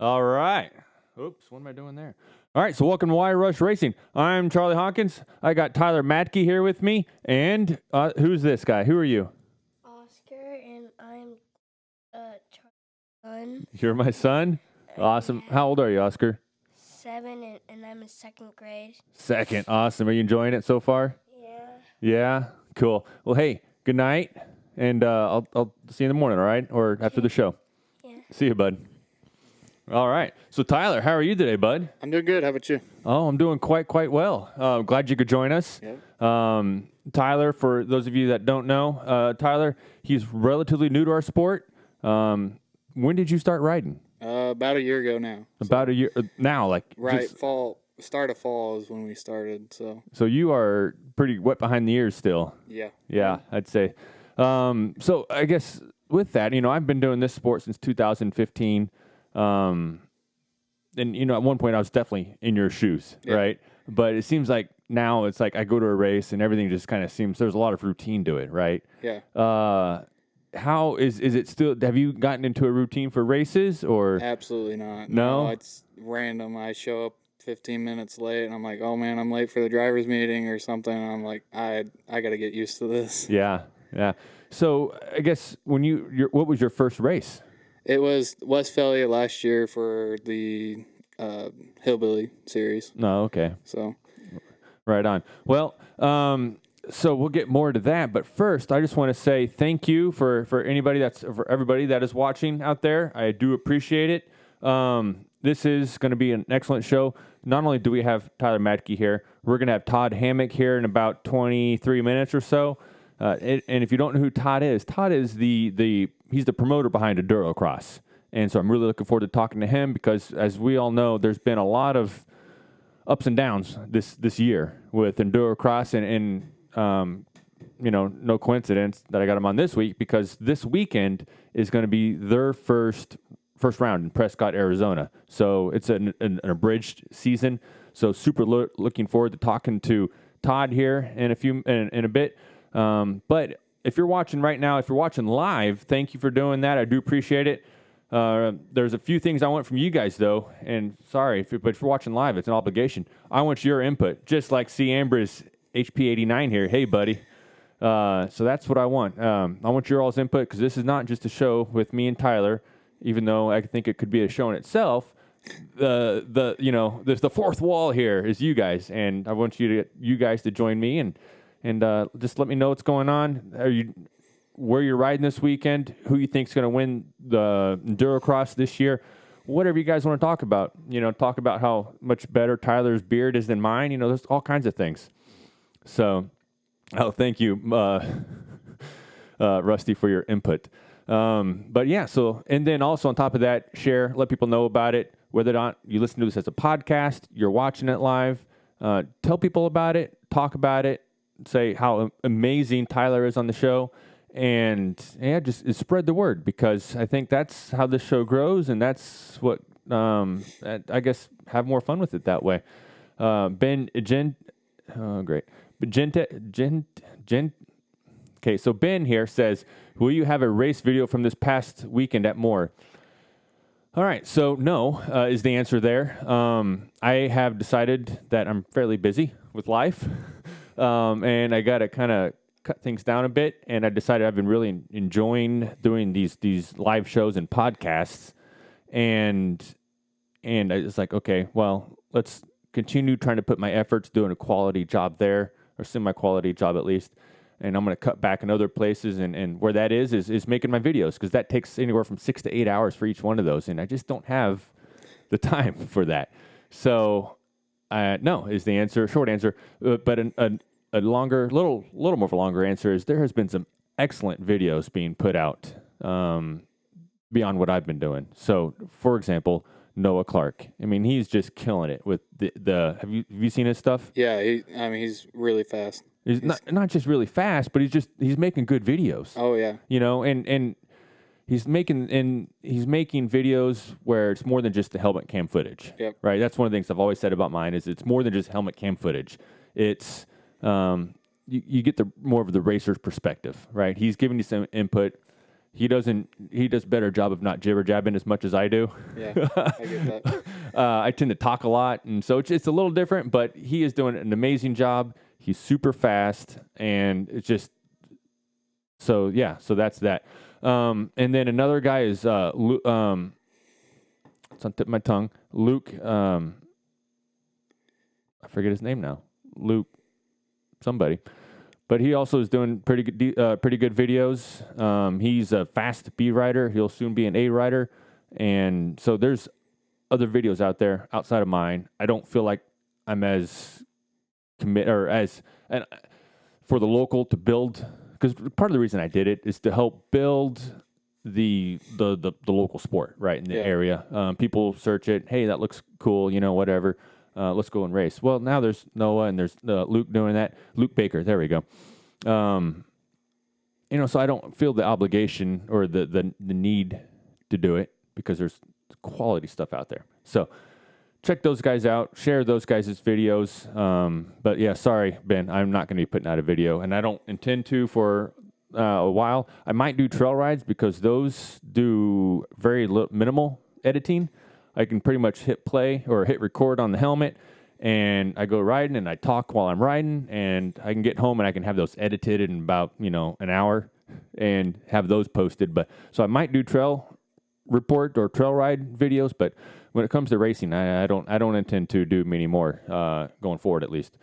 All right. Oops, what am I doing there? All right, so welcome to Wire Rush Racing. I'm Charlie Hawkins. I got Tyler Matke here with me. And who's this guy? Who are you? Oscar, and I'm Charlie's son. You're my son? Awesome. Yeah. How old are you, Oscar? 7, and I'm in 2nd grade. Second. Awesome. Are you enjoying it so far? Yeah. Yeah? Cool. Well, hey, good night. And I'll see you in the morning, all right? Or after the show. Yeah. See you, bud. All right. So, Tyler, how are you today, bud? I'm doing good. How about you? Oh, I'm doing quite well. Glad you could join us. Yep. Tyler, for those of you that don't know, Tyler, he's relatively new to our sport. When did you start riding? About a year ago now. About a year now, like Right, just- fall. Start of fall is when we started. So you are pretty wet behind the ears still. Yeah. Yeah, I'd say. So I guess with that, I've been doing this sport since 2015. And at one point I was definitely in your shoes, Yeah. right? But it seems like now it's like I go to a race and everything just kind of seems there's a lot of routine to it, right? Yeah. How is it still? Have you gotten into a routine for races or? Absolutely not. No? It's random. I show up 15 minutes late, and I'm like, oh man, I'm late for the driver's meeting or something. And I'm like, I got to get used to this. Yeah. So I guess when what was your first race? It was Westphalia last year for the Hillbilly series. No, okay. So. Right on. Well, so we'll get more to that, but first, I just want to say thank you for everybody that is watching out there. I do appreciate it. This is going to be an excellent show. Not only do we have Tyler Matke here, we're going to have Todd Hammock here in about 23 minutes or so. And if you don't know who Todd is he's the promoter behind EnduroCross. And so I'm really looking forward to talking to him because, as we all know, there's been a lot of ups and downs this year with EnduroCross, and no coincidence that I got him on this week because this weekend is going to be their first round in Prescott, Arizona. So it's an abridged season. So super looking forward to talking to Todd here in a bit. But if you're watching right now, if you're watching live, thank you for doing that. I do appreciate it. There's a few things I want from you guys, though, and sorry, but if you're watching live, it's an obligation. I want your input, just like C. Amber's HP89 here. Hey, buddy. So that's what I want. I want your all's input because this is not just a show with me and Tyler, even though I think it could be a show in itself. There's the fourth wall here is you guys, and I want you guys to join me and just let me know what's going on. Where you're riding this weekend, who you think's going to win the EnduroCross this year, whatever you guys want to talk about. Talk about how much better Tyler's beard is than mine. There's all kinds of things. So, thank you, Rusty, for your input. But yeah, and then also on top of that, share, let people know about it. Whether or not you listen to this as a podcast, you're watching it live, tell people about it, talk about it, say how amazing Tyler is on the show. And just spread the word because I think that's how this show grows, and that's what I guess have more fun with it that way. Okay, so Ben here says, "Will you have a race video from this past weekend at Moore?" All right, so no is the answer there. I have decided that I'm fairly busy with life, and I got to kind of cut things down a bit, and I decided I've been really enjoying doing these live shows and podcasts, and I was like, okay, well, let's continue trying to put my efforts doing a quality job there, or semi-quality job at least, and I'm going to cut back in other places, and where that is making my videos, because that takes anywhere from 6 to 8 hours for each one of those, and I just don't have the time for that. So, no is the answer, short answer, but a longer, little more of a longer answer is there has been some excellent videos being put out beyond what I've been doing. So, for example, Noah Clark. I mean, he's just killing it with the. Have you seen his stuff? Yeah, he's really fast. He's not just really fast, but he's making good videos. Oh yeah. And he's making videos where it's more than just the helmet cam footage. Yep. Right. That's one of the things I've always said about mine is it's more than just helmet cam footage. It's you get more of the racer's perspective, right? He's giving you some input. he does better job of not jibber jabbing as much as I do. Yeah, I get that. I tend to talk a lot, and so it's a little different, but he is doing an amazing job. He's super fast, and it's just so that's that. And then another guy is Luke, it's on the tip of my tongue. Luke, I forget his name now. Luke, somebody. But he also is doing pretty good videos. He's a fast B rider. He'll soon be an A rider. And so there's other videos out there outside of mine. I don't feel like I'm as and for the local to build, because part of the reason I did it is to help build the local sport right in the area. People search it. Hey, that looks cool. Whatever. Let's go and race. Well, now there's Noah and there's Luke doing that. Luke Baker. There we go. So I don't feel the obligation or the need to do it because there's quality stuff out there. So check those guys out. Share those guys' videos. But yeah, sorry, Ben, I'm not going to be putting out a video, and I don't intend to for a while. I might do trail rides because those do very minimal editing. I can pretty much hit play or hit record on the helmet, and I go riding and I talk while I'm riding, and I can get home and I can have those edited in about, an hour and have those posted. But so I might do trail report or trail ride videos, but when it comes to racing, I don't intend to do many more going forward at least.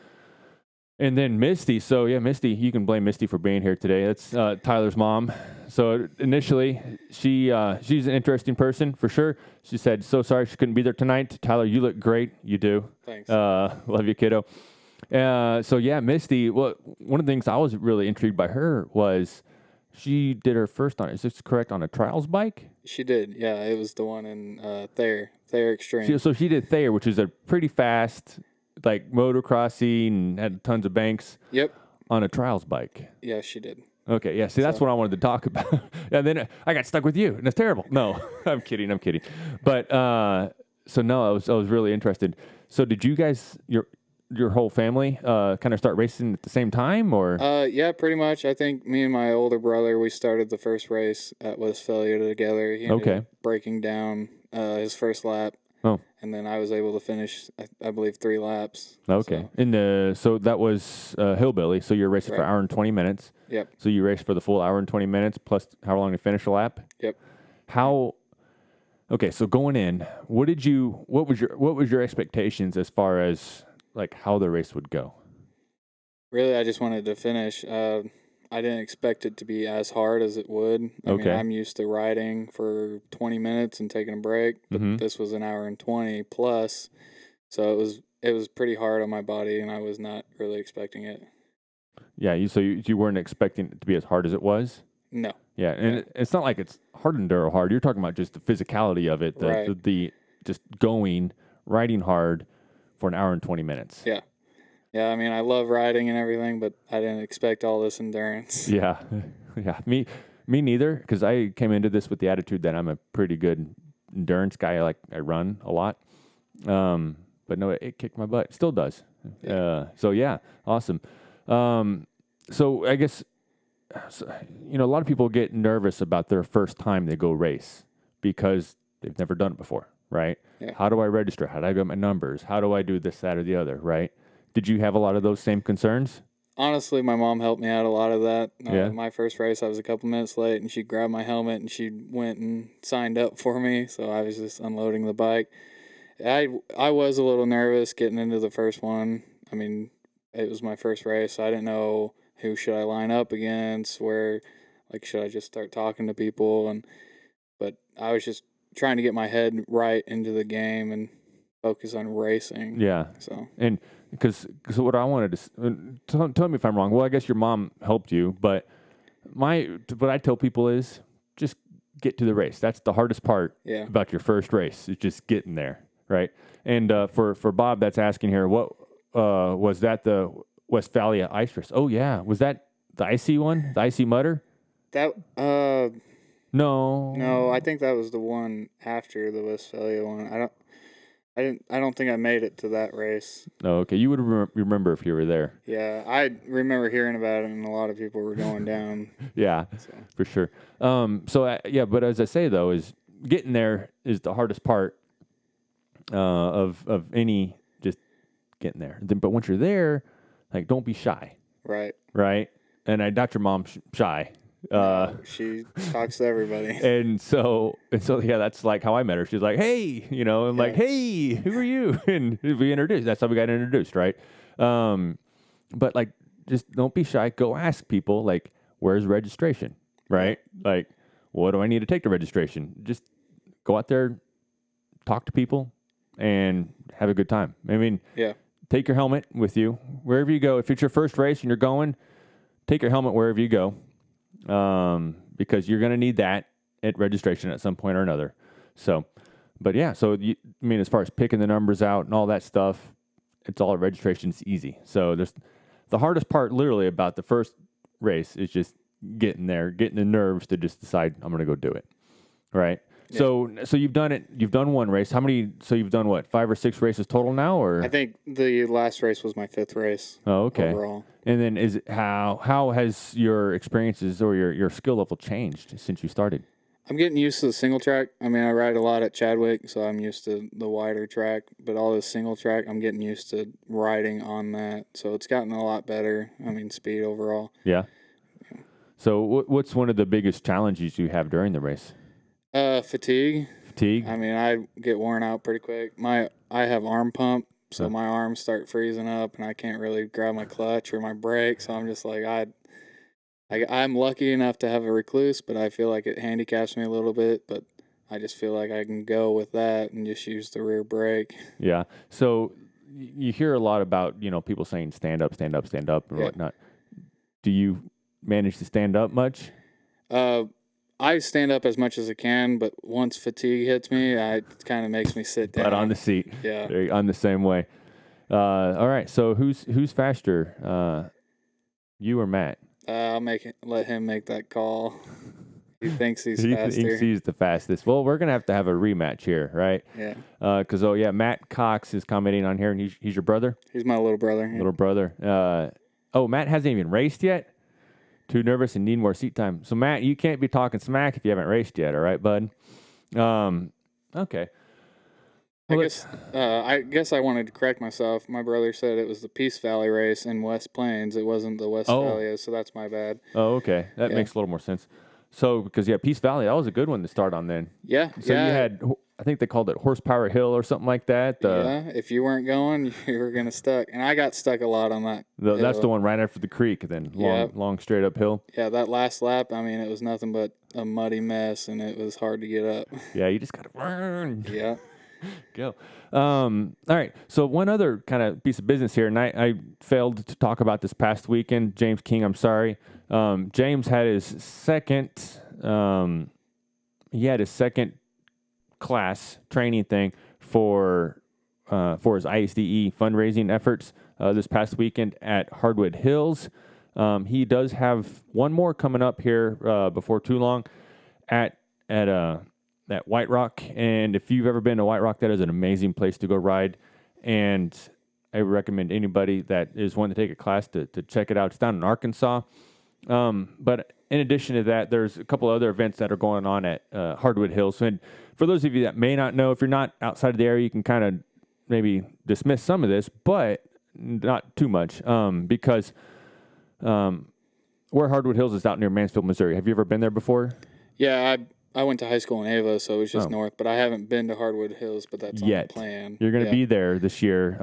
And then Misty. So yeah, Misty, you can blame Misty for being here today. That's Tyler's mom. So initially, she's an interesting person for sure. She said, "So sorry she couldn't be there tonight." Tyler, you look great. You do. Thanks. Love you, kiddo. So yeah, Misty. Well, one of the things I was really intrigued by her was she did her first is this correct, on a trials bike? She did. Yeah, it was the one in Thayer Extreme. So she did Thayer, which is a pretty fast, like motocrossy and had tons of banks. Yep. On a trials bike. Yeah, she did. Okay, yeah. See, that's what I wanted to talk about. And then I got stuck with you, and it's terrible. No, I'm kidding. But so no, I was really interested. So did you guys, your whole family, kind of start racing at the same time, or? Yeah, pretty much. I think me and my older brother, we started the first race at Westphalia together. He ended up breaking down his first lap. Oh. And then I was able to finish, I believe, 3 laps. Okay. So that was Hillbilly. So you're racing for an hour and 20 minutes. Yep. So you raced for the full hour and 20 minutes plus how long to finish a lap? Yep. Okay, so going in, what was your expectations as far as like how the race would go? Really, I just wanted to finish. I didn't expect it to be as hard as it would. I mean, I'm used to riding for 20 minutes and taking a break, but this was an hour and 20 plus. So it was pretty hard on my body, and I was not really expecting it. Yeah, you weren't expecting it to be as hard as it was? No. Yeah, and it's not like it's hard enduro hard. You're talking about just the physicality of it, the just riding hard for an hour and 20 minutes. Yeah. Yeah, I mean, I love riding and everything, but I didn't expect all this endurance. Yeah, yeah. Me neither, because I came into this with the attitude that I'm a pretty good endurance guy. I run a lot. But no, it kicked my butt. Still does. Yeah. So yeah, awesome. So I guess, a lot of people get nervous about their first time they go race because they've never done it before, right? Yeah. How do I register? How do I get my numbers? How do I do this, that, or the other, right? Did you have a lot of those same concerns? Honestly, my mom helped me out a lot of that. Yeah. My first race, I was a couple minutes late, and she grabbed my helmet, and she went and signed up for me, so I was just unloading the bike. I was a little nervous getting into the first one. I mean, it was my first race, so I didn't know who should I line up against, should I just start talking to people, but I was just trying to get my head right into the game and focus on racing. Yeah. So. And because what I wanted to tell me if I'm wrong. Well, I guess your mom helped you, but what I tell people is just get to the race. That's the hardest part about your first race. Is just getting there, right? And for Bob, that's asking here, what was that the Westphalia ice race? Oh yeah, was that the icy one? The icy mutter? That No, I think that was the one after the Westphalia one. I don't think I made it to that race. Oh, okay. You would remember if you were there. Yeah, I remember hearing about it, and a lot of people were going down. Yeah, So. for sure. Yeah, but as I say though, is getting there is the hardest part of any just getting there. But once you're there, like don't be shy, Right. right? And I doubt your mom's shy. No, she talks to everybody. And so yeah, that's like how I met her. She's like, "Hey," I'm like, "Hey, who are you?" And we introduced. That's how we got introduced, right? But like, just don't be shy. Go ask people, like, "Where's registration?" Right? Like, what do I need to take to registration? Just go out there, talk to people, and have a good time. I mean, take your helmet with you wherever you go. If it's your first race and you're going, take your helmet wherever you go. Because you're going to need that at registration at some point or another. So, but yeah, as far as picking the numbers out and all that stuff, it's all at registration. It's easy. So the hardest part literally about the first race is just getting there, getting the nerves to just decide I'm going to go do it. Right. Yeah. So you've done it. You've done one race. How many? So you've done what? 5 or 6 races total now, or? I think the last race was my 5th race. Oh, okay. Overall. And then how has your experiences or your skill level changed since you started? I'm getting used to the single track. I mean, I ride a lot at Chadwick, so I'm used to the wider track. But all this single track, I'm getting used to riding on that. So it's gotten a lot better. I mean, speed overall. Yeah. So what's one of the biggest challenges you have during the race? Fatigue. Fatigue? I mean, I get worn out pretty quick. I have arm pump, so my arms start freezing up, and I can't really grab my clutch or my brake. So I'm just like, I'm lucky enough to have a recluse, but I feel like it handicaps me a little bit. But I just feel like I can go with that and just use the rear brake. Yeah. So you hear a lot about, people saying stand up, stand up, stand up, and whatnot. Do you manage to stand up much? I stand up as much as I can, but once fatigue hits me, it kind of makes me sit down. But on the seat. Yeah. I'm the same way. All right. So who's faster, you or Matt? I'll let him make that call. He thinks he's faster. He thinks he's the fastest. Well, we're gonna have a rematch here, right? Yeah. Because Matt Cox is commenting on here, and he's your brother. He's my little brother. Yeah. Little brother. Matt hasn't even raced yet. Too nervous and need more seat time. So, Matt, you can't be talking smack if you haven't raced yet, all right, bud? Okay. Well, I guess I wanted to correct myself. My brother said it was the Peace Valley race in West Plains. It wasn't the West Valley, so that's my bad. Oh, okay. That makes a little more sense. So, because, Peace Valley, that was a good one to start on then. Yeah. So you had, I think they called it Horsepower Hill or something like that. If you weren't going, you were going to stuck. And I got stuck a lot on that. That's the one right after the creek, then long straight uphill. Yeah, that last lap, I mean, it was nothing but a muddy mess, and it was hard to get up. Yeah, you just got to burn. Yeah. Go. All right. So one other kind of piece of business here, and I failed to talk about this past weekend. James King, I'm sorry. James had his second. He had his second class training thing for his ISDE fundraising efforts this past weekend at Hardwood Hills. He does have one more coming up here before too long at White Rock. And if you've ever been to White Rock, that is an amazing place to go ride. And I recommend anybody that is wanting to take a class to check it out. It's down in Arkansas. But in addition to that, there's a couple other events that are going on at Hardwood Hills. And for those of you that may not know, if you're not outside of the area, you can kind of maybe dismiss some of this, but not too much, because where Hardwood Hills is out near Mansfield, Missouri. Have you ever been there before? Yeah, I went to high school in Ava, so it was just north, but I haven't been to Hardwood Hills, but that's on the plan. You're going to be there this year,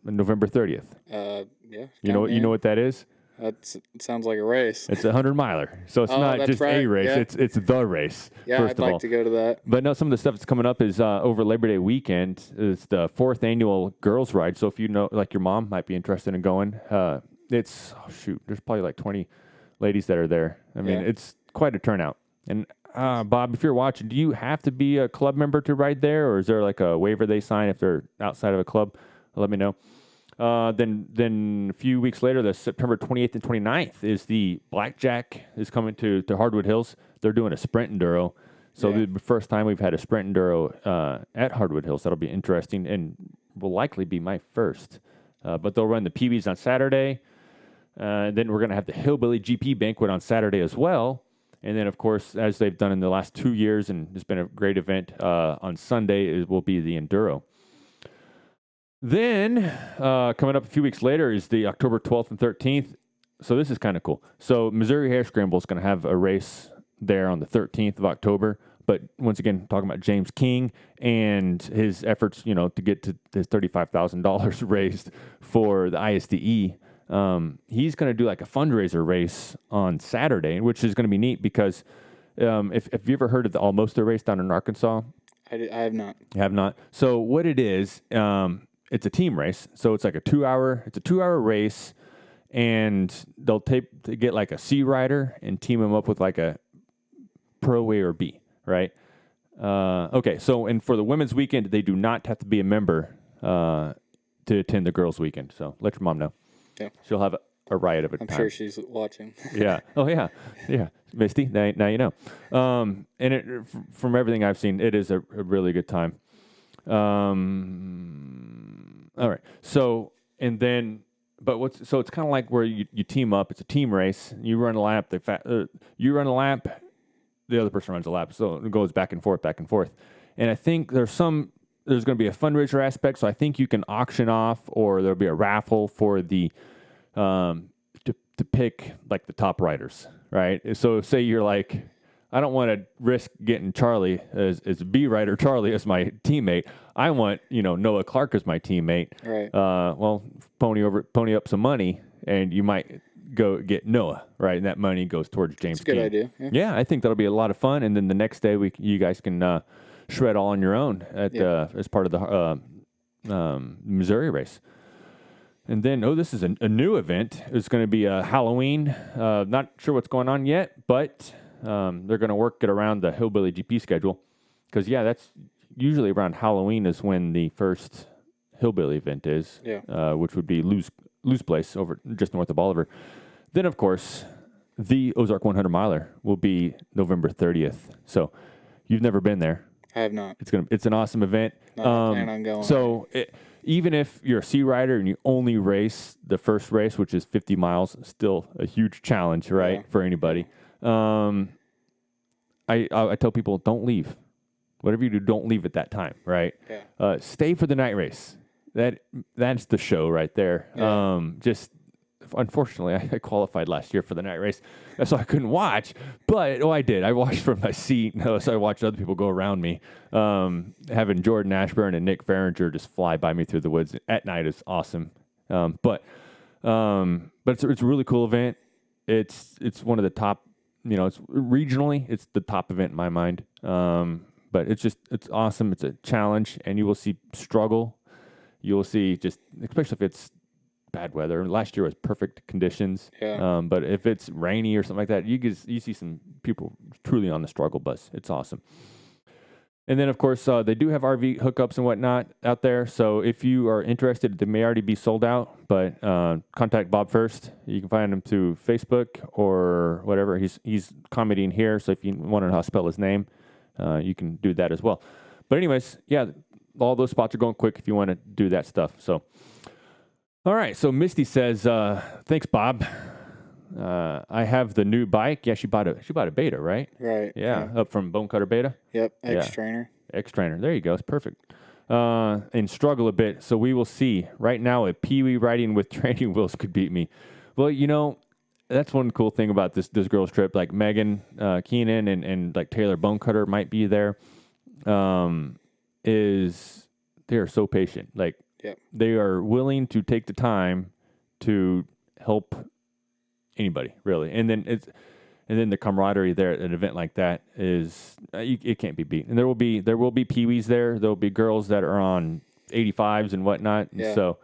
November 30th. Yeah. You know what that is? It sounds like a race. It's a 100-miler. So it's not just a race. Yeah. It's the race. Yeah, first I'd like to go to that. But no, some of the stuff that's coming up is over Labor Day weekend. It's the 4th annual girls ride. So if you know, like your mom might be interested in going, there's probably like 20 ladies that are there. I mean, it's quite a turnout. And Bob, if you're watching, do you have to be a club member to ride there, or is there like a waiver they sign if they're outside of a club? Let me know. Then a few weeks later, the September 28th and 29th is the Blackjack is coming to Hardwood Hills. They're doing a sprint enduro. So Yeah. the first time we've had a sprint enduro at Hardwood Hills. That'll be interesting and will likely be my first. But they'll run the PBs on Saturday. Then we're going to have the Hillbilly GP banquet on Saturday as well. And then, of course, as they've done in the last 2 years, and it's been a great event, on Sunday will be the Enduro. Then, coming up a few weeks later is the October 12th and 13th. So this is kind of cool. So Missouri Hare Scramble is going to have a race there on the 13th of October. But once again, talking about James King and his efforts, to get to his $35,000 raised for the ISDE. He's going to do like a fundraiser race on Saturday, which is going to be neat because if you ever heard of the Almosta race down in Arkansas? I have not. You have not. So what it is, it's a team race. So it's like a 2-hour race, and they'll get like a C rider and team them up with like a Pro A or B, right? Okay. So, and for the women's weekend, they do not have to be a member to attend the girls' weekend. So let your mom know. Yeah. She'll have a riot of a I'm time. sure she's watching. Yeah. Oh, yeah. Yeah. Misty, now you know. And from everything I've seen, it is a really good time. All right. So, and then, so it's kind of like where you team up. It's a team race. You run a lap. You run a lap. The other person runs a lap. So it goes back and forth, back and forth. And I think there's going to be a fundraiser aspect. So I think you can auction off, or there'll be a raffle for the, to pick like the top riders, right? So say you're like, I don't want to risk getting Charlie as B rider Charlie as my teammate. I want, Noah Clark as my teammate. Right. Well, pony up some money, and you might go get Noah, right? And that money goes towards James. That's a good King. idea. Yeah, I think that'll be a lot of fun. And then the next day, you guys can shred all on your own as part of the Missouri race. And then, this is a new event. It's going to be a Halloween. Not sure what's going on yet, but they're going to work it around the Hillbilly GP schedule. Because, that's usually around Halloween is when the first Hillbilly event is, which would be Lou's Place over just north of Bolivar. Then, of course, the Ozark 100 miler will be November 30th. So you've never been there. I have not. It's an awesome event. I plan on going. So even if you're a C rider and you only race the first race, which is 50 miles, still a huge challenge, right, for anybody. I tell people, don't leave. Whatever you do, don't leave at that time, right? Yeah. Stay for the night race. That's the show right there. Yeah. Unfortunately, I qualified last year for the night race, so I couldn't watch. But I did. I watched from my seat, so I watched other people go around me. Having Jordan Ashburn and Nick Farringer just fly by me through the woods at night is awesome. But it's a really cool event. It's one of the top. It's regionally, it's the top event in my mind. But it's awesome. It's a challenge, and you will see struggle. You will see especially if it's bad weather. Last year was perfect conditions. Yeah. But if it's rainy or something like that, you see some people truly on the struggle bus. It's awesome. And then, of course, they do have RV hookups and whatnot out there. So if you are interested, they may already be sold out, but contact Bob first. You can find him through Facebook or whatever. He's commenting here, so if you want to know how to spell his name, you can do that as well. But anyways, all those spots are going quick if you want to do that stuff. So, all right. So Misty says, "Thanks, Bob. I have the new bike. Yeah, she bought a Beta, right? Right. Yeah, up from Bonecutter Beta. Yep. X-Trainer. X-Trainer. There you go. It's perfect. And struggle a bit. So we will see. Right now, a Pee-wee riding with training wheels could beat me. Well, that's one cool thing about this girls' trip. Like Megan Keenan and like Taylor Bonecutter might be there. Is they are so patient. Like they are willing to take the time to help anybody, really. And then the camaraderie there at an event like that is it can't be beat. And there will be peewees there. There will be girls that are on 85s and whatnot. Yeah. And so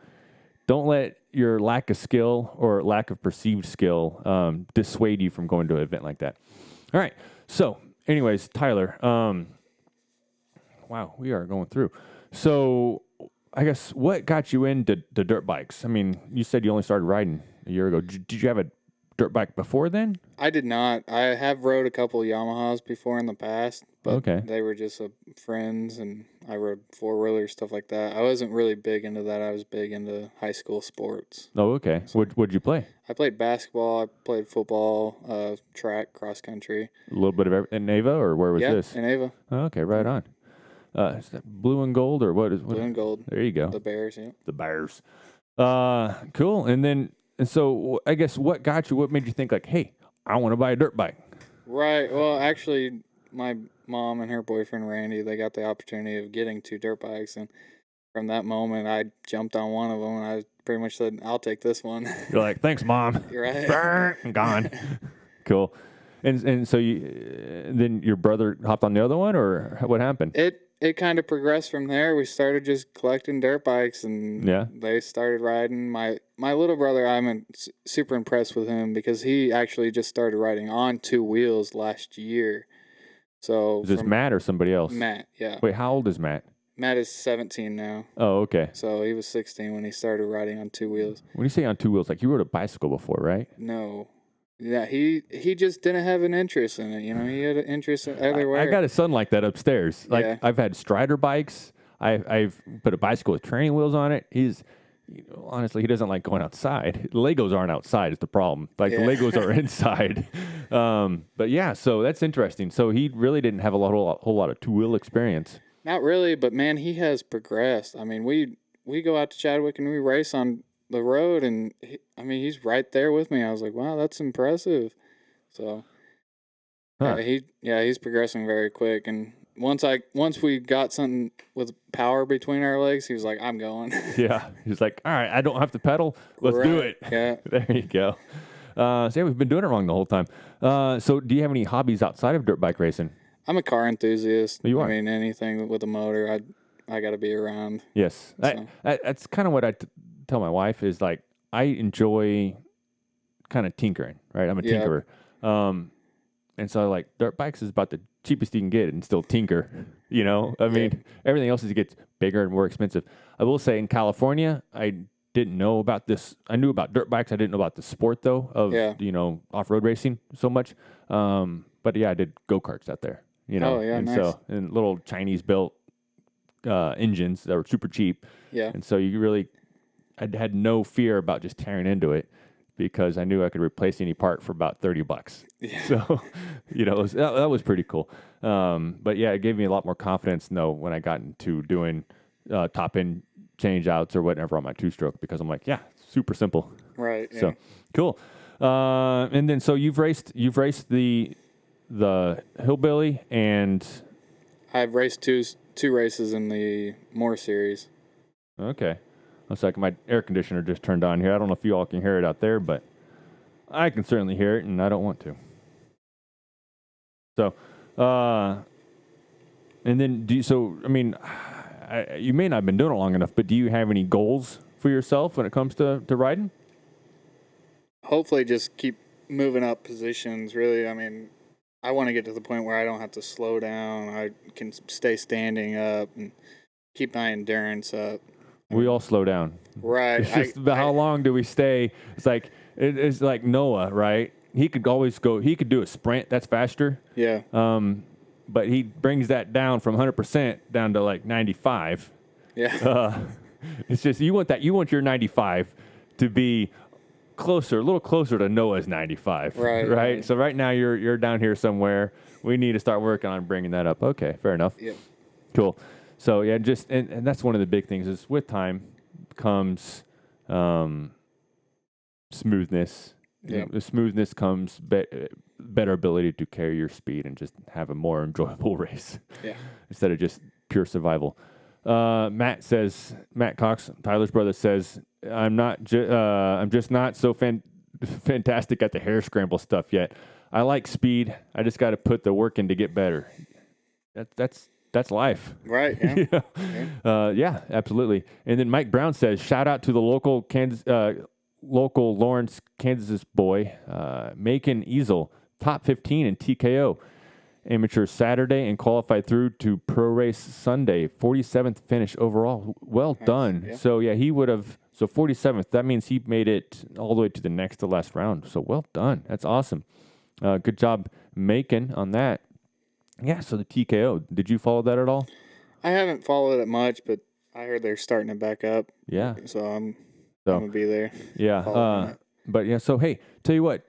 don't let your lack of skill or lack of perceived skill dissuade you from going to an event like that. All right. So, anyways, Tyler. Wow, we are going through. So, I guess what got you into dirt bikes? I mean, you said you only started riding a year ago. Did you have a dirt bike before then? I did not. I have rode a couple Yamahas before in the past, but Okay. they were just friends, and I rode four-wheelers, stuff like that. I wasn't really big into that. I was big into high school sports. Oh, okay. What'd you play? I played basketball. I played football, track, cross country. A little bit of in Ava, or where was Yeah, this? in Ava. Oh, okay, right on. Is that blue and gold, or what is Blue and gold. There you go. The Bears, yeah. The Bears. Cool. And so I guess what made you think like, hey, I want to buy a dirt bike? Right. Well, actually, my mom and her boyfriend Randy, they got the opportunity of getting 2 dirt bikes, and from that moment, I jumped on one of them, and I pretty much said, "I'll take this one." You're like, thanks, Mom. You're right. Brr, I'm gone. Cool. And so then your brother hopped on the other one, or what happened? It kind of progressed from there. We started just collecting dirt bikes, and Yeah. they started riding. My little brother, I'm super impressed with him because he actually just started riding on 2 wheels last year. So Is this Matt or somebody else? Matt, yeah. Wait, how old is Matt? Matt is 17 now. Oh, okay. So he was 16 when he started riding on 2 wheels. When you say on 2 wheels, like you rode a bicycle before, right? No. Yeah, he just didn't have an interest in it. You know, he had an interest in other way. I got a son like that upstairs. Like Yeah. I've had Strider bikes. I've put a bicycle with training wheels on it. Honestly, he doesn't like going outside. Legos aren't outside is the problem. Like the Yeah. Legos are inside. But yeah, so that's interesting. So he really didn't have a whole lot of 2-wheel experience. Not really, but man, he has progressed. I mean, we go out to Chadwick and we race on the road, and he's right there with me. I was like, wow, that's impressive. So Huh. he's progressing very quick. And once we got something with power between our legs, he was like, I'm going. Yeah. He's like, all right, I don't have to pedal. Let's do Right. it. Yeah. There you go. So yeah, we've been doing it wrong the whole time. So do you have any hobbies outside of dirt bike racing? I'm a car enthusiast. You are? I mean, anything with a motor, I got to be around. Yes. So. That's kind of what I tell my wife is like, I enjoy kind of tinkering, right? I'm a Yeah. tinkerer. And so like dirt bikes is about the cheapest you can get and still tinker, you know? I mean, everything else gets bigger and more expensive. I will say in California, I didn't know about this. I knew about dirt bikes. I didn't know about the sport though of, off-road racing so much. But yeah, I did go-karts out there, you know? Oh, yeah, and nice. so, and little Chinese built, engines that were super cheap. Yeah. And so I had no fear about just tearing into it because I knew I could replace any part for about $30. Yeah. So, that was pretty cool. But yeah, it gave me a lot more confidence when I got into doing top end change outs or whatever on my 2-stroke because I'm like, yeah, super simple. Right. Yeah. So cool. And then so you've raced the Hillbilly and I've raced two races in the Moore series. okay. Looks like my air conditioner just turned on here. I don't know if you all can hear it out there, but I can certainly hear it, and I don't want to. So, and then you may not have been doing it long enough, but do you have any goals for yourself when it comes to riding? Hopefully just keep moving up positions, really. I mean, I want to get to the point where I don't have to slow down. I can stay standing up and keep my endurance up. We all slow down. Right. It's just how long do we stay? It's like Noah, right? He could always go. He could do a sprint. That's faster. Yeah. But he brings that down from 100% down to like 95. Yeah. It's just you want your 95 to be a little closer to Noah's 95. Right. So right now you're down here somewhere. We need to start working on bringing that up. Okay, fair enough. Yeah. Cool. So yeah, and that's one of the big things is with time comes smoothness. Yeah. The smoothness comes better ability to carry your speed and just have a more enjoyable race. Yeah. Instead of just pure survival. Matt Cox, Tyler's brother says, I'm just not so fantastic at the hair scramble stuff yet. I like speed. I just got to put the work in to get better. That's life. Right. Yeah. Yeah, absolutely. And then Mike Brown says, shout out to the local Lawrence, Kansas boy, Macon Easel, top 15 in TKO. Amateur Saturday and qualified through to pro race Sunday, 47th finish overall. Well done. Yeah. So yeah, he would have So 47th, that means he made it all the way to the next to last round. So well done. That's awesome. Good job making on that. Yeah, so the TKO, did you follow that at all? I haven't followed it much, but I heard they're starting it back up. Yeah. So I'm going to be there. Yeah. following it. But yeah, so hey, tell you what,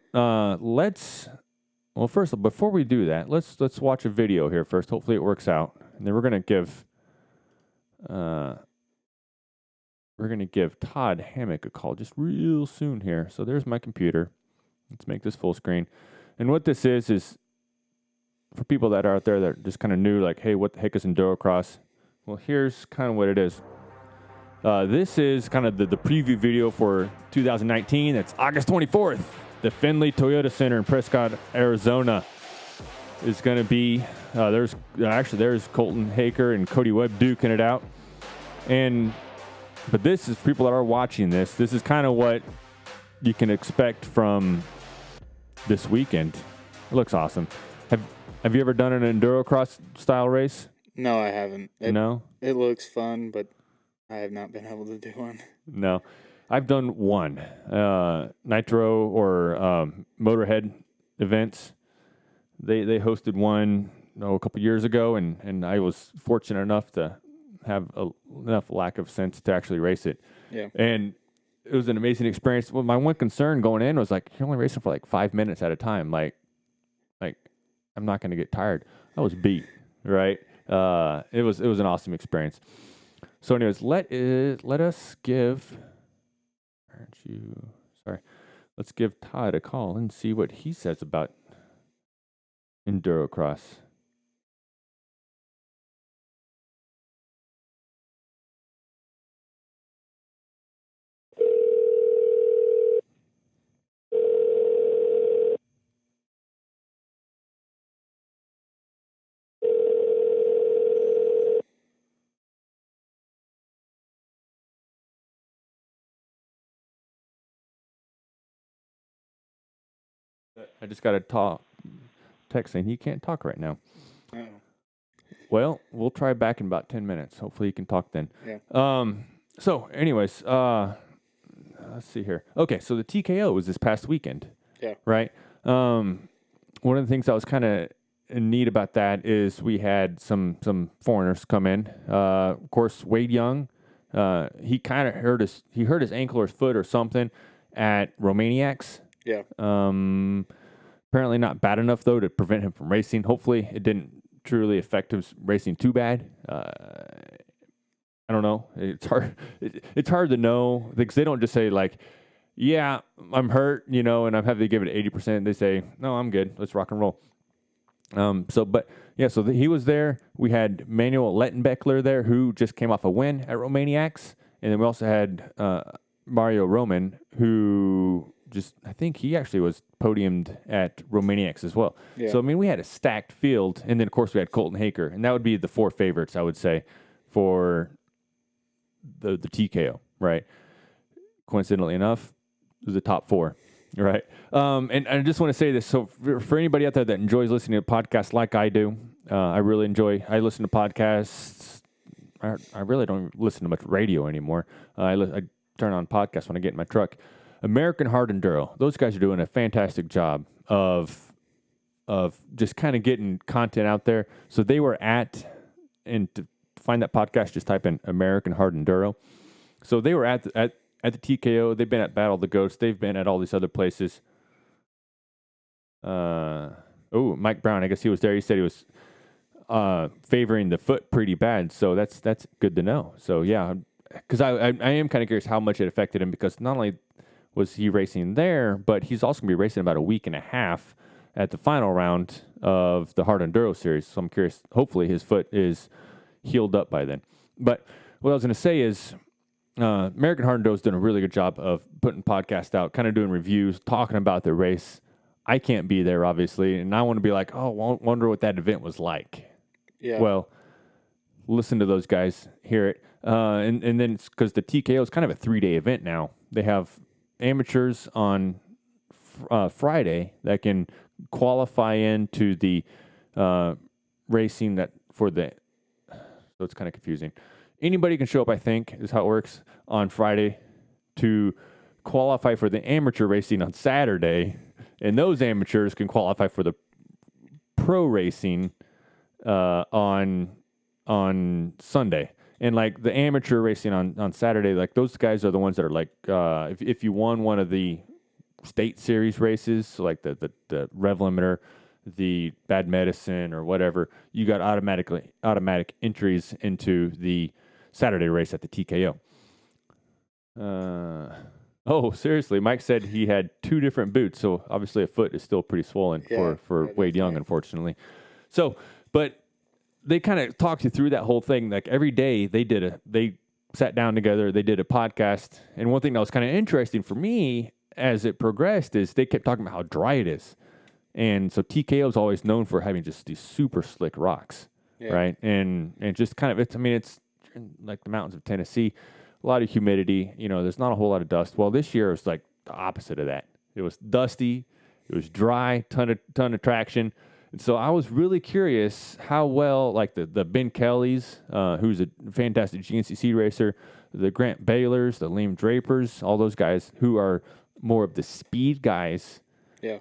first, before we do that, let's watch a video here first. Hopefully it works out. And then we're going to give Todd Hammock a call just real soon here. So there's my computer. Let's make this full screen. And what this is for people that are out there that are just kind of new, like, hey, what the heck is EnduroCross? Well, here's kind of what it is. This is kind of the preview video for 2019. It's August 24th. The Findlay Toyota Center in Prescott, Arizona is going to be, there's Colton Haker and Cody Webb duking it out. But this is people that are watching this. This is kind of what you can expect from this weekend. It looks awesome. Have you ever done an EnduroCross style race? No, I haven't. No? It looks fun, but I have not been able to do one. No. I've done one. Nitro or Motorhead events. They hosted one a couple years ago, and I was fortunate enough to have enough lack of sense to actually race it. Yeah. And it was an amazing experience. Well, my one concern going in was like, you're only racing for like 5 minutes at a time. Like I'm not going to get tired. I was beat, right? It was an awesome experience. So, anyways, let's give Todd a call and see what he says about EnduroCross. I just got a text saying he can't talk right now. Oh. Well, we'll try back in about 10 minutes. Hopefully he can talk then. Yeah. So anyways, let's see here. Okay, so the TKO was this past weekend. Yeah. Right? One of the things that was kind of neat about that is we had some foreigners come in. Of course, Wade Young, he kind of hurt his ankle or his foot or something at Romaniacs. Yeah. Apparently not bad enough, though, to prevent him from racing. Hopefully it didn't truly affect his racing too bad. I don't know. It's hard. It's hard to know because they don't just say like, yeah, I'm hurt, and I'm having to give it 80%. They say, no, I'm good. Let's rock and roll. So he was there. We had Manuel Lettenbeckler there, who just came off a win at Romaniacs. And then we also had Mario Roman, who I think he actually was podiumed at Romaniacs as well. Yeah. So, I mean, we had a stacked field. And then, of course, we had Colton Haker. And that would be the 4 favorites, I would say, for the TKO, right? Coincidentally enough, it was the top 4, right? And I just want to say this. So for anybody out there that enjoys listening to podcasts like I do, I really enjoy. I listen to podcasts. I really don't listen to much radio anymore. I turn on podcasts when I get in my truck. American Hard Enduro. Those guys are doing a fantastic job of just kind of getting content out there. So they were and to find that podcast, just type in American Hard Enduro. So they were at the TKO. They've been at Battle of the Goats. They've been at all these other places. Mike Brown, I guess he was there. He said he was favoring the foot pretty bad. So that's good to know. So yeah, because I am kind of curious how much it affected him, because not only was he racing there, but he's also going to be racing about a week and a half at the final round of the Hard Enduro Series. So I'm curious. Hopefully his foot is healed up by then. But what I was going to say is American Hard Enduro is doing a really good job of putting podcasts out, kind of doing reviews, talking about the race. I can't be there, obviously, and I want to be like, wonder what that event was like. Yeah. Well, listen to those guys, hear it. And then because the TKO is kind of a 3-day event now. They have amateurs on Friday that can qualify into the racing so it's kind of confusing. Anybody can show up, I think, is how it works on Friday to qualify for the amateur racing on Saturday, and those amateurs can qualify for the pro racing on Sunday. And like the amateur racing on Saturday, like those guys are the ones that are like, if you won one of the state series races, so like the rev limiter, the bad medicine or whatever, you got automatic entries into the Saturday race at the TKO. Oh, seriously, Mike said he had 2 different boots, so obviously a foot is still pretty swollen for Wade Young, unfortunately. So, but they kind of talked you through that whole thing. Like every day they sat down together, they did a podcast. And one thing that was kind of interesting for me as it progressed is they kept talking about how dry it is. And so TKO is always known for having just these super slick rocks, right? And just kind of, it's like the mountains of Tennessee, a lot of humidity, there's not a whole lot of dust. Well, this year it was like the opposite of that. It was dusty, it was dry, ton of traction. And so I was really curious how well, like the Ben Kellys, who's a fantastic GNCC racer, the Grant Baylors, the Liam Drapers, all those guys who are more of the speed guys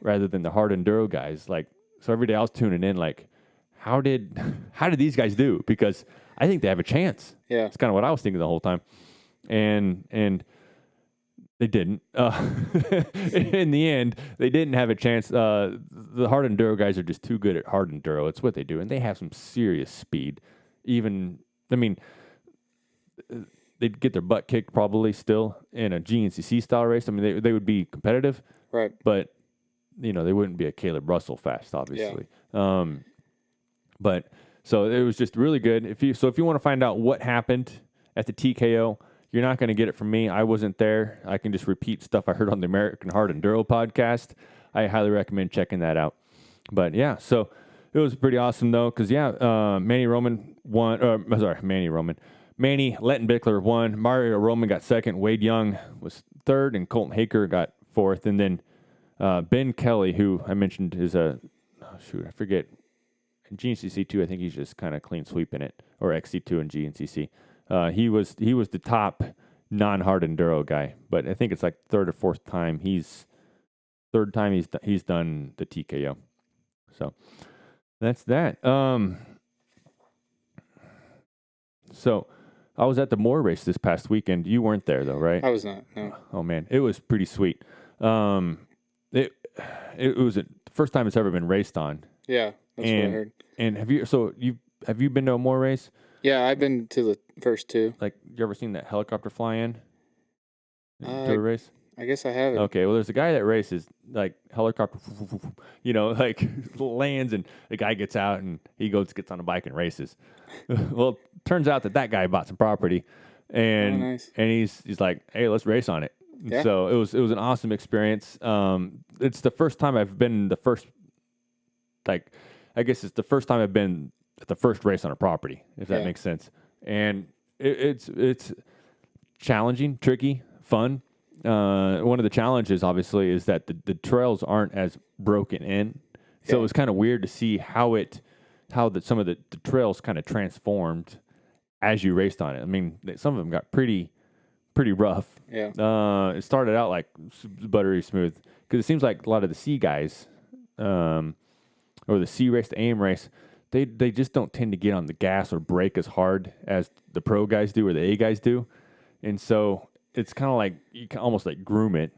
rather than the hard enduro guys. Like, so every day I was tuning in, like, how did these guys do? Because I think they have a chance. Yeah, it's kind of what I was thinking the whole time, and they didn't. In the end, they didn't have a chance. The hard enduro guys are just too good at hard enduro. It's what they do, and they have some serious speed. They'd get their butt kicked probably still in a GNCC style race. I mean, they would be competitive, right? But they wouldn't be a Caleb Russell fast, obviously. Yeah. But so it was just really good. If you want to find out what happened at the TKO. You're not going to get it from me. I wasn't there. I can just repeat stuff I heard on the American Hard Enduro podcast. I highly recommend checking that out. But yeah, so it was pretty awesome though, because Manny Lettenbichler won. Mario Roman got second. Wade Young was third, and Colton Haker got fourth. And then Ben Kelly, who I mentioned is I forget. In GNCC2, I think he's just kind of clean sweeping it, or XC2 and GNCC. He was the top non-hard enduro guy, but I think it's like third or fourth time he's done the TKO. So that's that. So I was at the Moore race this past weekend. You weren't there though, right? I was not. No. Oh man, it was pretty sweet. It was the first time it's ever been raced on. Yeah, that's what I heard. And have you been to a Moore race? Yeah, I've been to the first 2. Like, you ever seen that helicopter fly in? To a race? I guess I haven't. Okay, well, there's a guy that races, like, helicopter, like, lands, and the guy gets out, and he gets on a bike and races. Well, turns out that guy bought some property, and nice. and he's like, hey, let's race on it. Yeah. So it was an awesome experience. It's the first time I've been I guess it's the first time I've been at the first race on a property, if that makes sense. And it's challenging, tricky, fun. One of the challenges, obviously, is that the trails aren't as broken in. So it was kind of weird to see how some of the trails kind of transformed as you raced on it. I mean, some of them got pretty rough. Yeah. It started out like buttery smooth because it seems like a lot of the C guys, or the C race, the AM race, they just don't tend to get on the gas or brake as hard as the pro guys do or the A guys do. And so it's kind of like you can almost like groom it,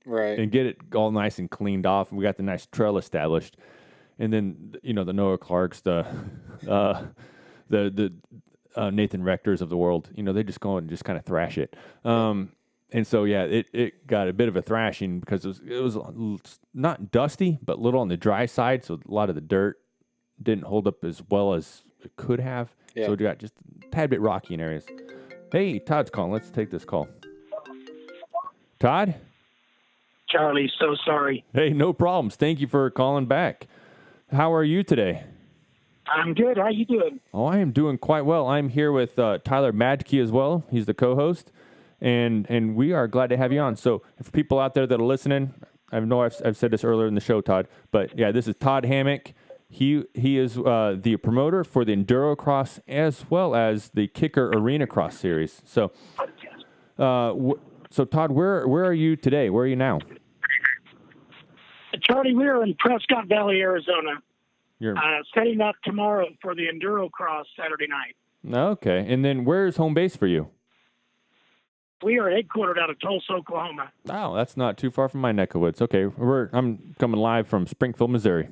right, and get it all nice and cleaned off. And we got the nice trail established. And then, the Noah Clarks, the Nathan Rectors of the world, they just go and just kind of thrash it. And so, yeah, it got a bit of a thrashing because it was not dusty, but a little on the dry side. So a lot of the dirt didn't hold up as well as it could have. Yeah. So it got just a tad bit rocky in areas. Hey, Todd's calling. Let's take this call. Todd? Charlie, so sorry. Hey, no problems. Thank you for calling back. How are you today? I'm good. How you doing? Oh, I am doing quite well. I'm here with Tyler Madke as well. He's the co-host. And we are glad to have you on. So for people out there that are listening, I know I've said this earlier in the show, Todd, but yeah, this is Todd Hammock. He is the promoter for the EnduroCross as well as the Kicker Arenacross series. So So Todd, where are you today? Where are you now? Charlie, we're in Prescott Valley, Arizona, You're setting up tomorrow for the EnduroCross Saturday night. okay. And then where's home base for you? We are headquartered out of Tulsa, Oklahoma. Oh, that's not too far from my neck of woods. Okay, I'm coming live from Springfield, Missouri.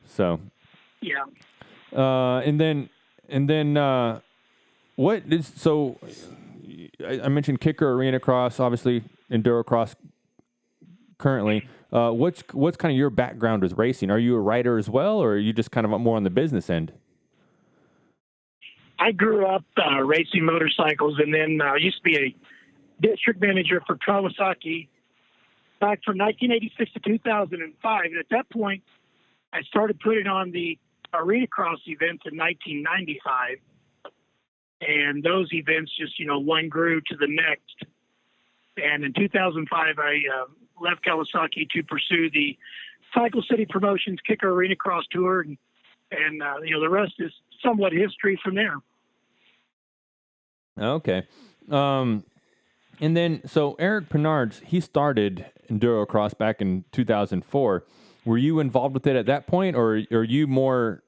So, Yeah. and then what is so? I mentioned kicker, Arenacross, obviously EnduroCross currently. What's kind of your background with racing? Are you a rider as well, or are you just kind of more on the business end? I grew up racing motorcycles, and then used to be a district manager for Kawasaki back from 1986 to 2005. And at that point, I started putting on the Arenacross events in 1995. And those events just, one grew to the next. And in 2005, I left Kawasaki to pursue the Cycle City Promotions Kicker Arenacross Tour. And the rest is somewhat history from there. Okay. And then, so Eric Penards, he started EnduroCross back in 2004. Were you involved with it at that point, or are you more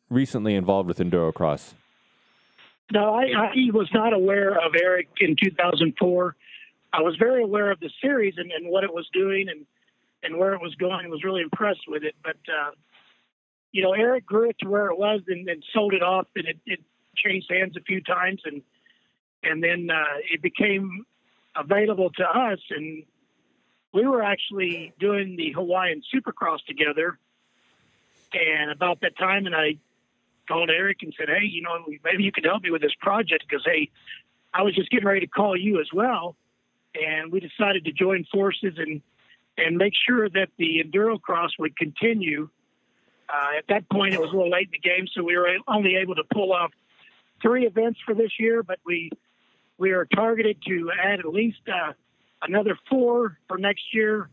recently involved with EnduroCross? No, I was not aware of Eric in 2004. I was very aware of the series and what it was doing and where it was going. I was really impressed with it. But, Eric grew it to where it was and sold it off, and it changed hands a few times. And then it became available to us. And we were actually doing the Hawaiian Supercross together. And about that time, and I called Eric and said, hey, maybe you could help me with this project because, hey, I was just getting ready to call you as well. And we decided to join forces and make sure that the EnduroCross would continue. At that point, it was a little late in the game, so we were only able to pull off 3 events for this year, but we are targeted to add at least another 4 for next year.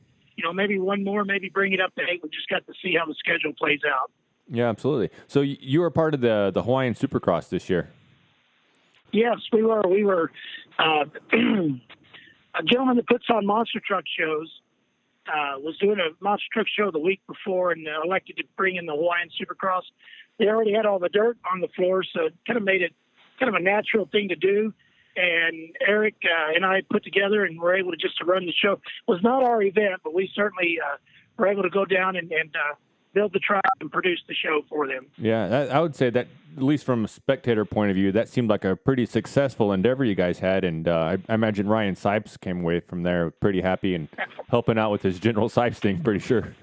Maybe one more, maybe bring it up to 8. We just got to see how the schedule plays out. Yeah, absolutely. So you were part of the Hawaiian Supercross this year. Yes, we were. We were a gentleman that puts on monster truck shows was doing a monster truck show the week before and elected to bring in the Hawaiian Supercross. They already had all the dirt on the floor, so it kind of made it kind of a natural thing to do. And Eric and I put together and were able to just to run the show. It was not our event, but we certainly were able to go down and build the track and produce the show for them. Yeah, I would say that, at least from a spectator point of view, that seemed like a pretty successful endeavor you guys had. And I imagine Ryan Sipes came away from there pretty happy and helping out with his General Sipes thing, pretty sure.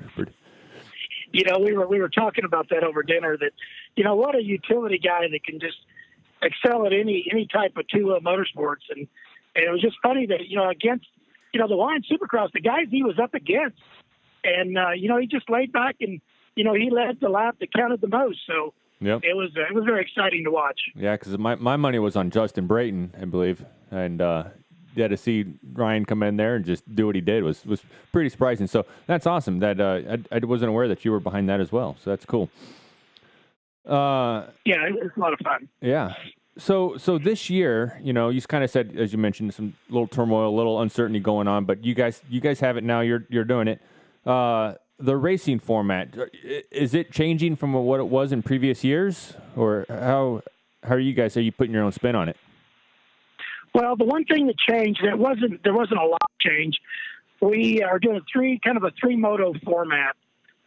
We were talking about that over dinner that, what a utility guy that can just excel at any type of two-wheel motorsports. And it was just funny that, against, the Hawaiian Supercross, the guys he was up against, and, he just laid back and, he led the lap that counted the most. So yep. it was very exciting to watch. Yeah, because my money was on Justin Brayton, I believe. And to see Ryan come in there and just do what he did was pretty surprising. So that's awesome. That I wasn't aware that you were behind that as well. So that's cool. Yeah, it was a lot of fun. Yeah. So this year, you kind of said, as you mentioned, some little turmoil, a little uncertainty going on, but you guys have it now. You're doing it. The racing format, is it changing from what it was in previous years, or how are you guys? Are you putting your own spin on it? Well, the one thing that changed, there wasn't a lot of change. We are doing a three moto format,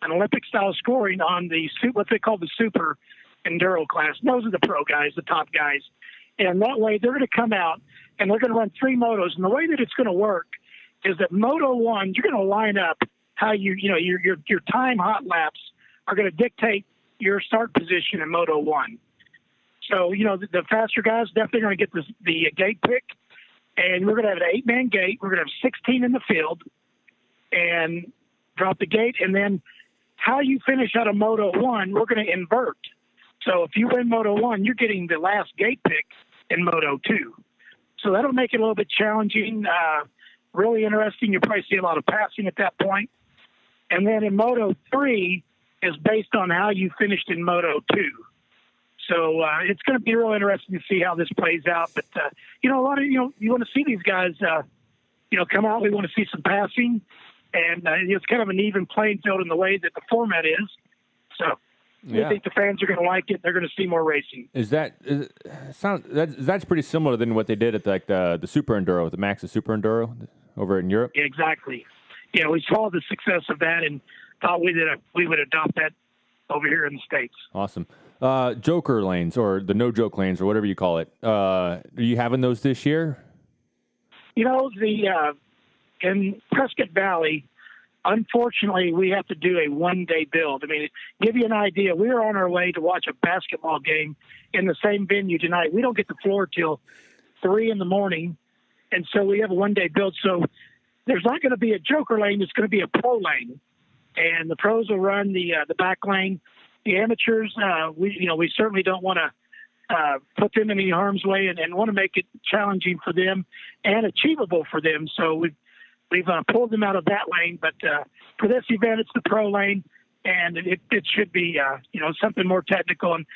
an Olympic style scoring on what they call the super enduro class. And those are the pro guys, the top guys. And that way they're going to come out and they're going to run 3 motos. And the way that it's going to work is that Moto 1, you're going to line up how your time hot laps are going to dictate your start position in Moto 1. So, the faster guys definitely going to get the gate pick. And we're going to have an 8-man gate. We're going to have 16 in the field and drop the gate. And then how you finish out of Moto 1, we're going to invert. So if you win Moto 1, you're getting the last gate pick in Moto 2. So that'll make it a little bit challenging, really interesting. You'll probably see a lot of passing at that point. And then in Moto 3 is based on how you finished in Moto 2. So it's going to be real interesting to see how this plays out. But, a lot of, you want to see these guys come out. We want to see some passing, and it's kind of an even playing field in the way that the format is. So we think the fans are going to like it. They're going to see more racing. That's pretty similar than what they did at the Super Enduro, the Maxxis Super Enduro over in Europe? Yeah, exactly. Yeah, we saw the success of that and thought we would adopt that over here in the States. Awesome. Joker lanes, or the no-joke lanes, or whatever you call it. Are you having those this year? In Prescott Valley, unfortunately, we have to do a one-day build. I mean, give you an idea, we are on our way to watch a basketball game in the same venue tonight. We don't get the floor till 3 a.m, and so we have a one-day build. So there's not going to be a Joker lane. It's going to be a pro lane, and the pros will run the back lane. The amateurs, we certainly don't want to put them in any harm's way, and want to make it challenging for them and achievable for them. So we've pulled them out of that lane, but for this event, it's the pro lane, and it should be something more technical and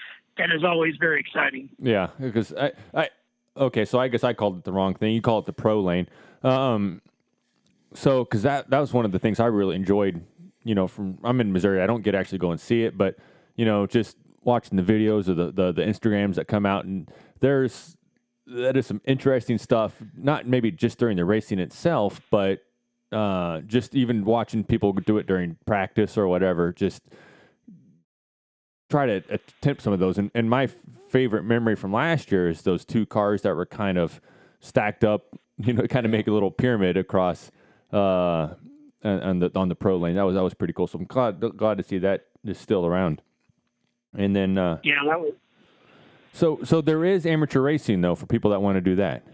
is always very exciting. Yeah, because so I guess I called it the wrong thing. You call it the pro lane. So because that was one of the things I really enjoyed. I'm in Missouri. I don't get to actually go and see it, but just watching the videos of the Instagrams that come out, and that is some interesting stuff, not maybe just during the racing itself, but just even watching people do it during practice or whatever, just try to attempt some of those. And my favorite memory from last year is those two cars that were kind of stacked up, kind of make a little pyramid across on the pro lane. That was pretty cool. So I'm glad to see that is still around. And then that was. So there is amateur racing though for people that want to do that.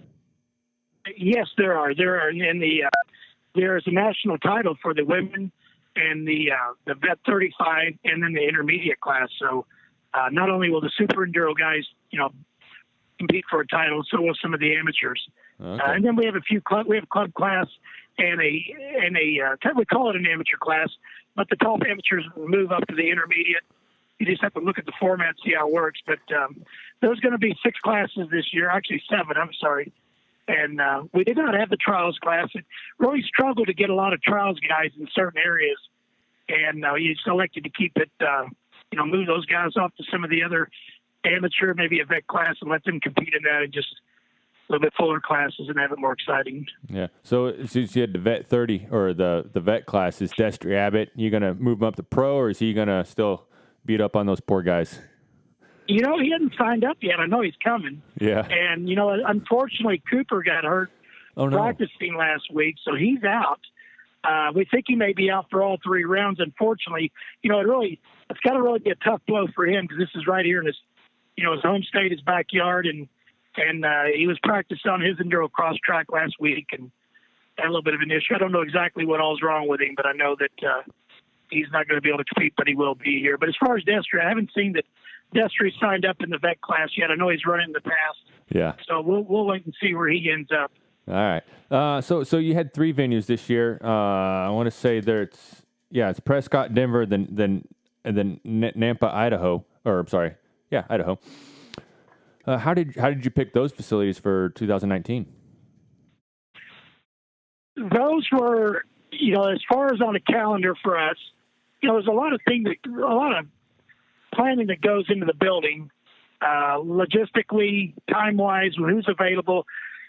Yes, there are. There's a national title for the women and the Vet 35 and then the intermediate class. So not only will the Super Enduro guys compete for a title, so will some of the amateurs. Okay. And then we have we have a club class and we call it an amateur class, but the top amateurs move up to the intermediate. You just have to look at the format, see how it works. But there's going to be 6 classes this year, actually 7, I'm sorry. And we did not have the trials class. It really struggled to get a lot of trials guys in certain areas. And you selected to keep it, move those guys off to some of the other amateur, maybe a vet class, and let them compete in that and just a little bit fuller classes and have it more exciting. Yeah. So since you had the Vet 30 or the vet class, is Destry Abbott, you going to move him up to pro, or is he going to still beat up on those poor guys? He hasn't signed up yet. I know he's coming. Yeah. And, unfortunately, Cooper got hurt practicing last week, so he's out. We think he may be out for all 3 rounds. Unfortunately, it's got to really be a tough blow for him because this is right here in his home state, his backyard, and he was practicing on his EnduroCross track last week and had a little bit of an issue. I don't know exactly what all's wrong with him, but I know that he's not going to be able to compete, but he will be here. But as far as Destry, I haven't seen that Destry signed up in the vet class yet. I know he's running in the past. Yeah. So we'll wait and see where he ends up. All right. So you had 3 venues this year. I want to say it's Prescott, Denver, then Nampa, Idaho. Or I'm sorry, Idaho. How did you pick those facilities for 2019? Those were, as far as on a calendar for us, there's a lot of planning that goes into the building, logistically, time-wise, who's available.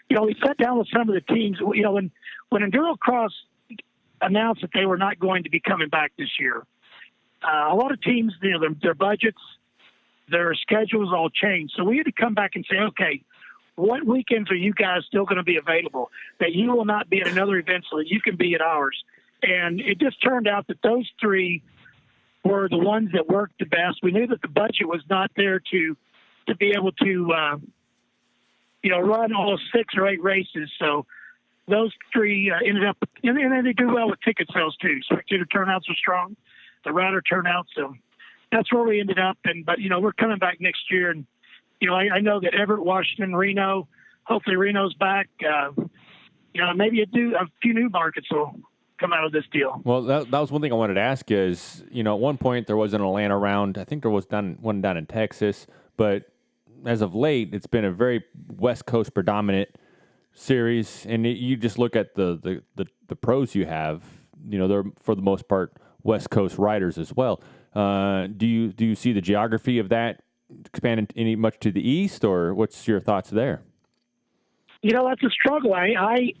We sat down with some of the teams. When EnduroCross announced that they were not going to be coming back this year, a lot of teams, their budgets, their schedules all changed. So we had to come back and say, okay, what weekends are you guys still going to be available that you will not be at another event so that you can be at ours? And it just turned out that those 3 were the ones that worked the best. We knew that the budget was not there to be able to, run all 6 or 8 races. So those 3 ended up, and then they do well with ticket sales too. Spectator turnouts are strong, the rider turnouts. So that's where we ended up. But we're coming back next year, and I know that Everett, Washington, Reno. Hopefully Reno's back. Maybe a few new markets will come out of this deal. Well, that was one thing I wanted to ask you is, at one point there was an Atlanta round. I think there was one down in Texas, but as of late, it's been a very West Coast predominant series, and you just look at the pros you have. They're for the most part West Coast riders as well. Do you see the geography of that expanding any much to the east, or what's your thoughts there? That's a struggle. I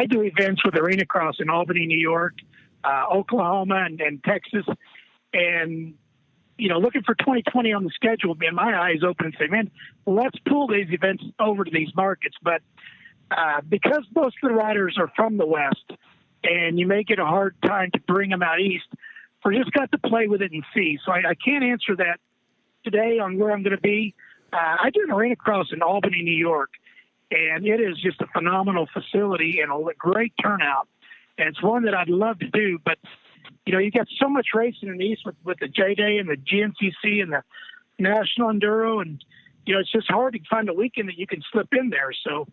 do events with Arenacross in Albany, New York, Oklahoma, and Texas, and looking for 2020 on the schedule, man, my eyes open and say, man, let's pull these events over to these markets. But because most of the riders are from the West, and you make it a hard time to bring them out east, we're just got to play with it and see. So I can't answer that today on where I'm going to be. I do an Arenacross in Albany, New York, and it is just a phenomenal facility and a great turnout. And it's one that I'd love to do, but you got so much racing in the East with the J-Day and the GNCC and the National Enduro, and it's just hard to find a weekend that you can slip in there. So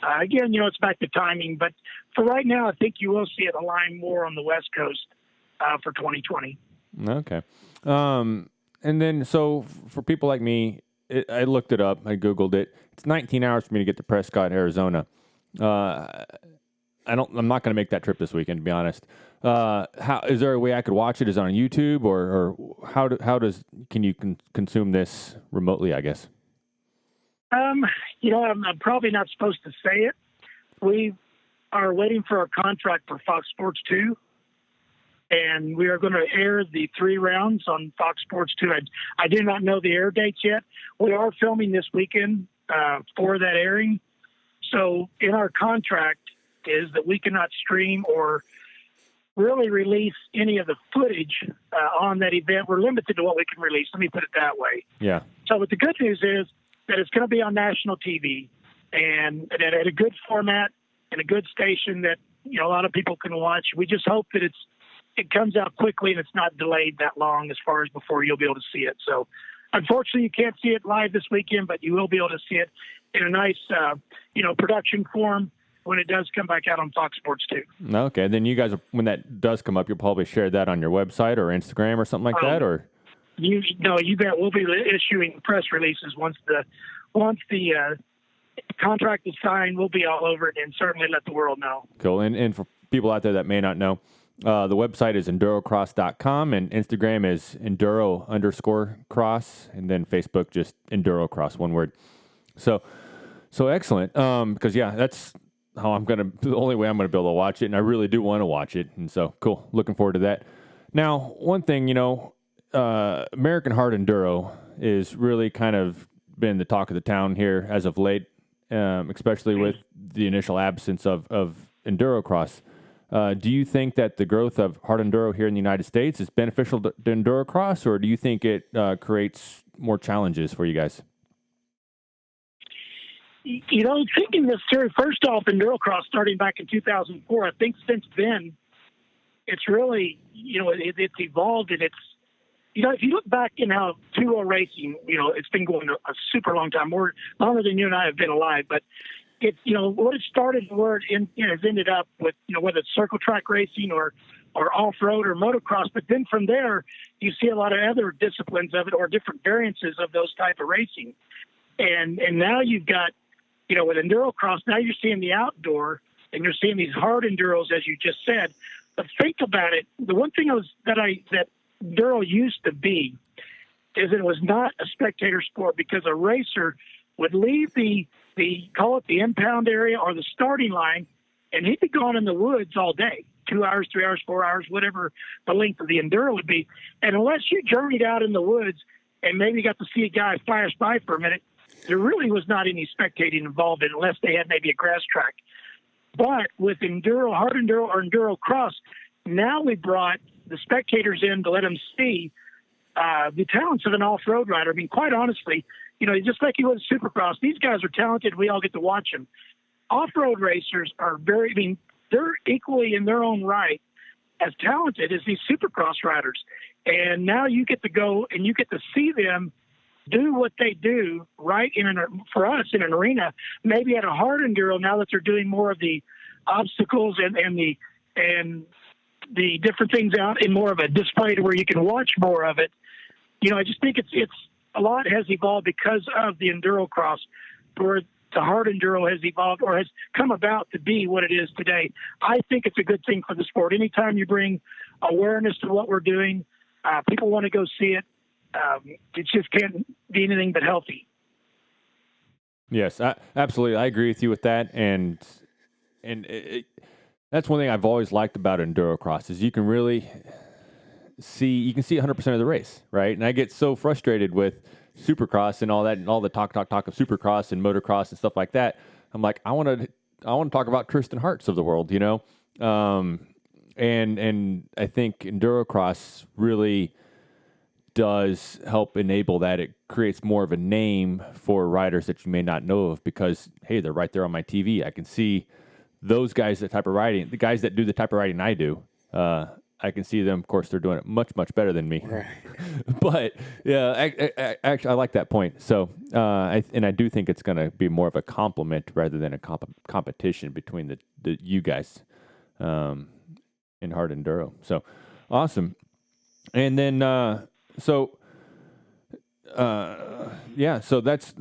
again, it's back to timing, but for right now, I think you will see it align more on the West Coast for 2020. Okay, and then so for people like me, I looked it up, I Googled it. It's 19 hours for me to get to Prescott, Arizona. I'm not going to make that trip this weekend, to be honest. How is there a way I could watch it? Is it on YouTube, or can you consume this remotely, I guess? I'm probably not supposed to say it. We are waiting for our contract for Fox Sports 2, and we are going to air the 3 rounds on Fox Sports 2. I do not know the air dates yet. We are filming this weekend for that airing. So in our contract is that we cannot stream or really release any of the footage on that event. We're limited to what we can release. Let me put it that way. Yeah. So but the good news is that it's going to be on national TV and at a good format and a good station that a lot of people can watch. We just hope that it comes out quickly and it's not delayed that long as far as before you'll be able to see it. So unfortunately, you can't see it live this weekend, but you will be able to see it in a nice, production form when it does come back out on Fox Sports 2. Okay, then you guys, when that does come up, you'll probably share that on your website or Instagram or something like that, or? You bet. We'll be issuing press releases once the contract is signed. We'll be all over it and certainly let the world know. Cool. And for people out there that may not know, the website is EnduroCross.com, and Instagram is Enduro_cross, and then Facebook just EnduroCross, one word. So excellent. Because that's how the only way I'm gonna be able to watch it, and I really do want to watch it. And so cool. Looking forward to that. Now, one thing, American Hard Enduro is really kind of been the talk of the town here as of late, especially with the initial absence of EnduroCross. Do you think that the growth of hard enduro here in the United States is beneficial to EnduroCross, or do you think it creates more challenges for you guys? Thinking this through, first off, EnduroCross starting back in 2004, I think since then, it's really, it's evolved, and it's, if you look back in how 2-wheel racing, it's been going a super long time, more longer than you and I have been alive, but it, what it started and where it has ended up with, whether it's circle track racing or off-road or motocross. But then from there, you see a lot of other disciplines of it or different variances of those type of racing. And now you've got, with EnduroCross, now you're seeing the outdoor and you're seeing these hard enduros, as you just said. But think about it. The one thing that Enduro used to be is it was not a spectator sport, because a racer would leave the call it the impound area or the starting line, and he'd be gone in the woods all day, 2 hours, 3 hours, 4 hours, whatever the length of the Enduro would be. And unless you journeyed out in the woods and maybe got to see a guy flash by for a minute, there really was not any spectating involved in, unless they had maybe a grass track. But with Enduro, hard Enduro or EnduroCross, now we brought the spectators in to let them see the talents of an off-road rider. I mean, quite honestly, just like you would Supercross, these guys are talented. We all get to watch them. Off-road racers are they're equally in their own right as talented as these Supercross riders. And now you get to go and you get to see them do what they do right for us in an arena, maybe at a hard enduro, now that they're doing more of the obstacles and the different things out in more of a display to where you can watch more of it. I just think it's a lot has evolved because of the EnduroCross, where hard enduro has evolved or has come about to be what it is today. I think it's a good thing for the sport. Anytime you bring awareness to what we're doing, people want to go see it. It just can't be anything but healthy. Yes, absolutely. I agree with you with that. And that's one thing I've always liked about EnduroCross is you can really see 100% of the race, right? And I get so frustrated with Supercross and all that, and all the talk of Supercross and motocross and stuff like that. I'm like, I want to talk about Tristan Hart's of the world, and I think EnduroCross really does help enable that. It creates more of a name for riders that you may not know of because, hey, they're right there on my TV. I can see those guys, the guys that do the type of riding I do. I can see them. Of course, they're doing it much, much better than me. Right. But yeah, actually, I like that point. So, I do think it's going to be more of a compliment rather than a competition between the you guys in hard enduro. So, awesome. And then, so that's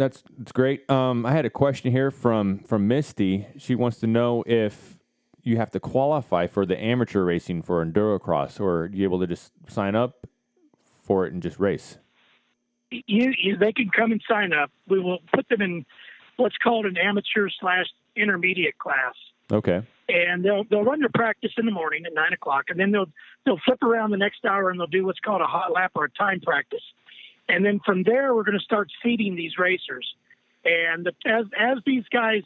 great. I had a question here from Misty. She wants to know if you have to qualify for the amateur racing for EnduroCross, or are you able to just sign up for it and just race? They can come and sign up. We will put them in what's called an amateur/intermediate class. Okay. And they'll run their practice in the morning at 9:00, and then they'll flip around the next hour and they'll do what's called a hot lap or a time practice. And then from there, we're going to start seeding these racers. And as these guys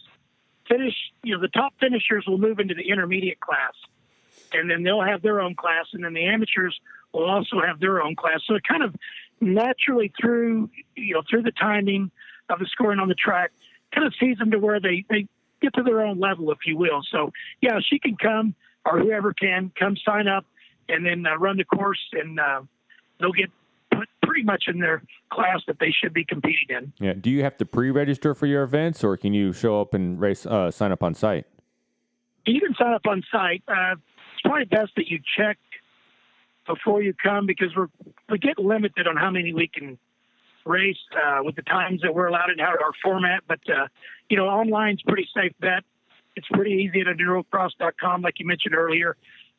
finish, the top finishers will move into the intermediate class, and then they'll have their own class, and then the amateurs will also have their own class. So it kind of naturally through the timing of the scoring on the track, kind of sees them to where they get to their own level, if you will. So yeah, she can come, or whoever can come sign up and then run the course, and they'll get put pretty much in their class that they should be competing in. Yeah. Do you have to pre-register for your events, or can you show up and race, sign up on site? You can sign up on site. It's probably best that you check before you come, because we get limited on how many we can race with the times that we're allowed in our format. But, online's pretty safe bet. It's pretty easy at EnduroCross.com, like you mentioned earlier.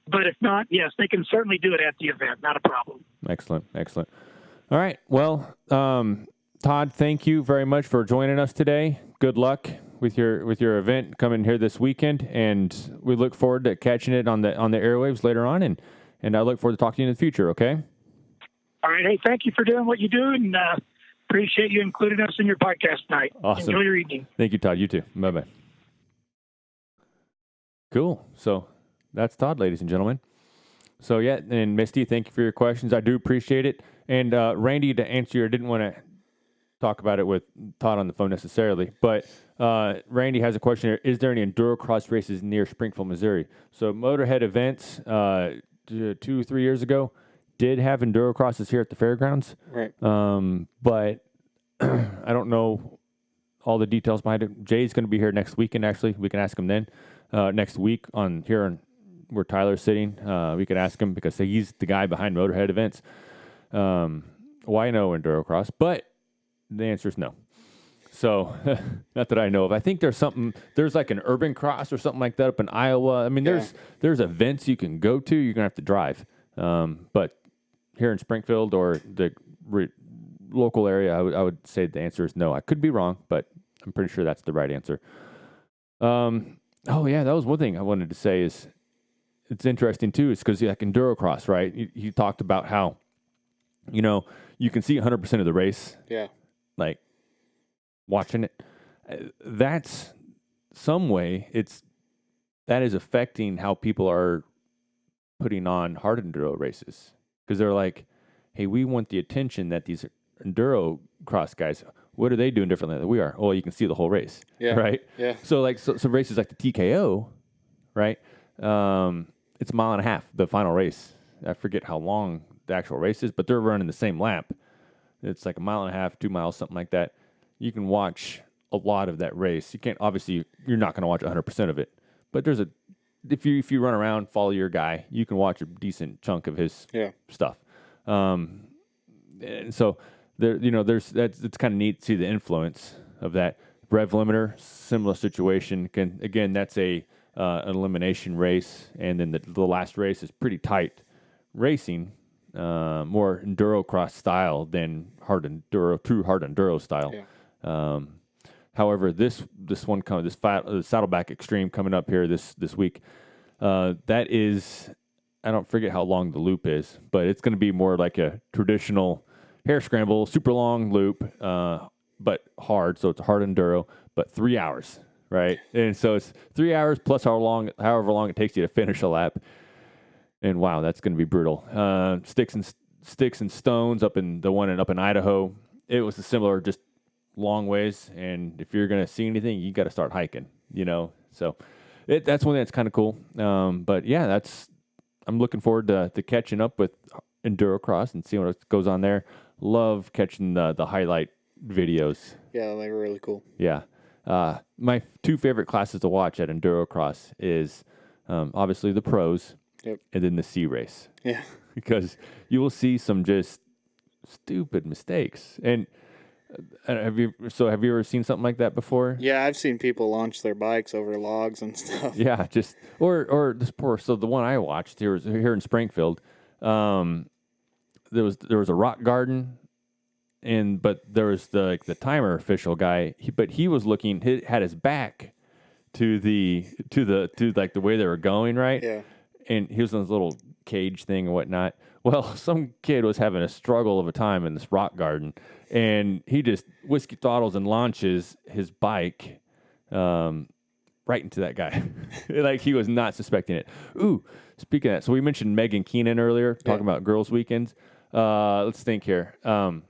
But if not, yes, they can certainly do it at the event. Not a problem. Excellent. All right. Well, Todd, thank you very much for joining us today. Good luck with your event coming here this weekend, and we look forward to catching it on the airwaves later on, and I look forward to talking to you in the future. Okay. All right. Hey, thank you for doing what you do, and appreciate you including us in your podcast tonight. Awesome. Enjoy your evening. Thank you, Todd. You too. Bye-bye. Cool. So that's Todd, ladies and gentlemen. So yeah, and Misty, thank you for your questions. I do appreciate it. And Randy, to answer I didn't want to talk about it with Todd on the phone necessarily, but Randy has a question here. Is there any EnduroCross races near Springfield, Missouri? So Motorhead Events 2-3 years ago did have EnduroCrosses here at the fairgrounds. Right. But I don't know all the details behind it. Jay's going to be here next weekend, actually. We can ask him then. Next week where Tyler's sitting, we could ask him, because he's the guy behind Motorhead Events. Why no EnduroCross? But the answer is no. So, not that I know of. I think there's like an urban cross or something like that up in Iowa. I mean, there's events you can go to. You're going to have to drive. But here in Springfield or the local area, I would say the answer is no. I could be wrong, but I'm pretty sure that's the right answer. Oh, yeah, that was one thing I wanted to say is it's interesting, too, is because like EnduroCross, right? You talked about how, you can see 100% of the race. Yeah. Like, watching it. That's some way that is affecting how people are putting on hard enduro races. Because they're like, hey, we want the attention that these EnduroCross guys, what are they doing differently than we are? Oh, you can see the whole race. Yeah. Right? Yeah. So like some races like the TKO, right? It's a mile and a half, the final race. I forget how long the actual race is, but they're running the same lap. It's like a mile and a half, 2 miles, something like that. You can watch a lot of that race. You can't, obviously, you're not going to watch 100% of it, but if you run around, follow your guy, you can watch a decent chunk of his stuff. And so it's kind of neat to see the influence of that rev limiter, similar situation. Again, that's an elimination race, and then the last race is pretty tight racing, more EnduroCross style than true hard enduro style. Yeah. However, this one Saddleback Extreme coming up here this week, that is, I don't forget how long the loop is, but it's going to be more like a traditional hair scramble, super long loop, but hard. So it's a hard enduro, but 3 hours, right? And so it's 3 hours plus however long it takes you to finish a lap. And wow, that's going to be brutal. Sticks and stones up in Idaho. It was a similar, just long ways. And if you're going to see anything, you got to start hiking, So that's one thing that's kind of cool. But yeah, I'm looking forward to catching up with EnduroCross and seeing what goes on there. Love catching the highlight videos. Yeah, they were really cool. Yeah. My two favorite classes to watch at EnduroCross is obviously the pros. Yep. And then the C race. Yeah. Because you will see some just stupid mistakes. And have you ever seen something like that before? Yeah, I've seen people launch their bikes over logs and stuff. Yeah, just or this poor. So the one I watched here in Springfield. There was a rock garden, but there was the timer official guy. He was looking. He had his back to the way they were going, right? Yeah. And he was in this little cage thing and whatnot. Well, some kid was having a struggle of a time in this rock garden, and he just whiskey throttles and launches his bike right into that guy. Like he was not suspecting it. Ooh, speaking of that, so we mentioned Megan Keenan earlier, talking about girls' weekends. Let's think here. Oh, man,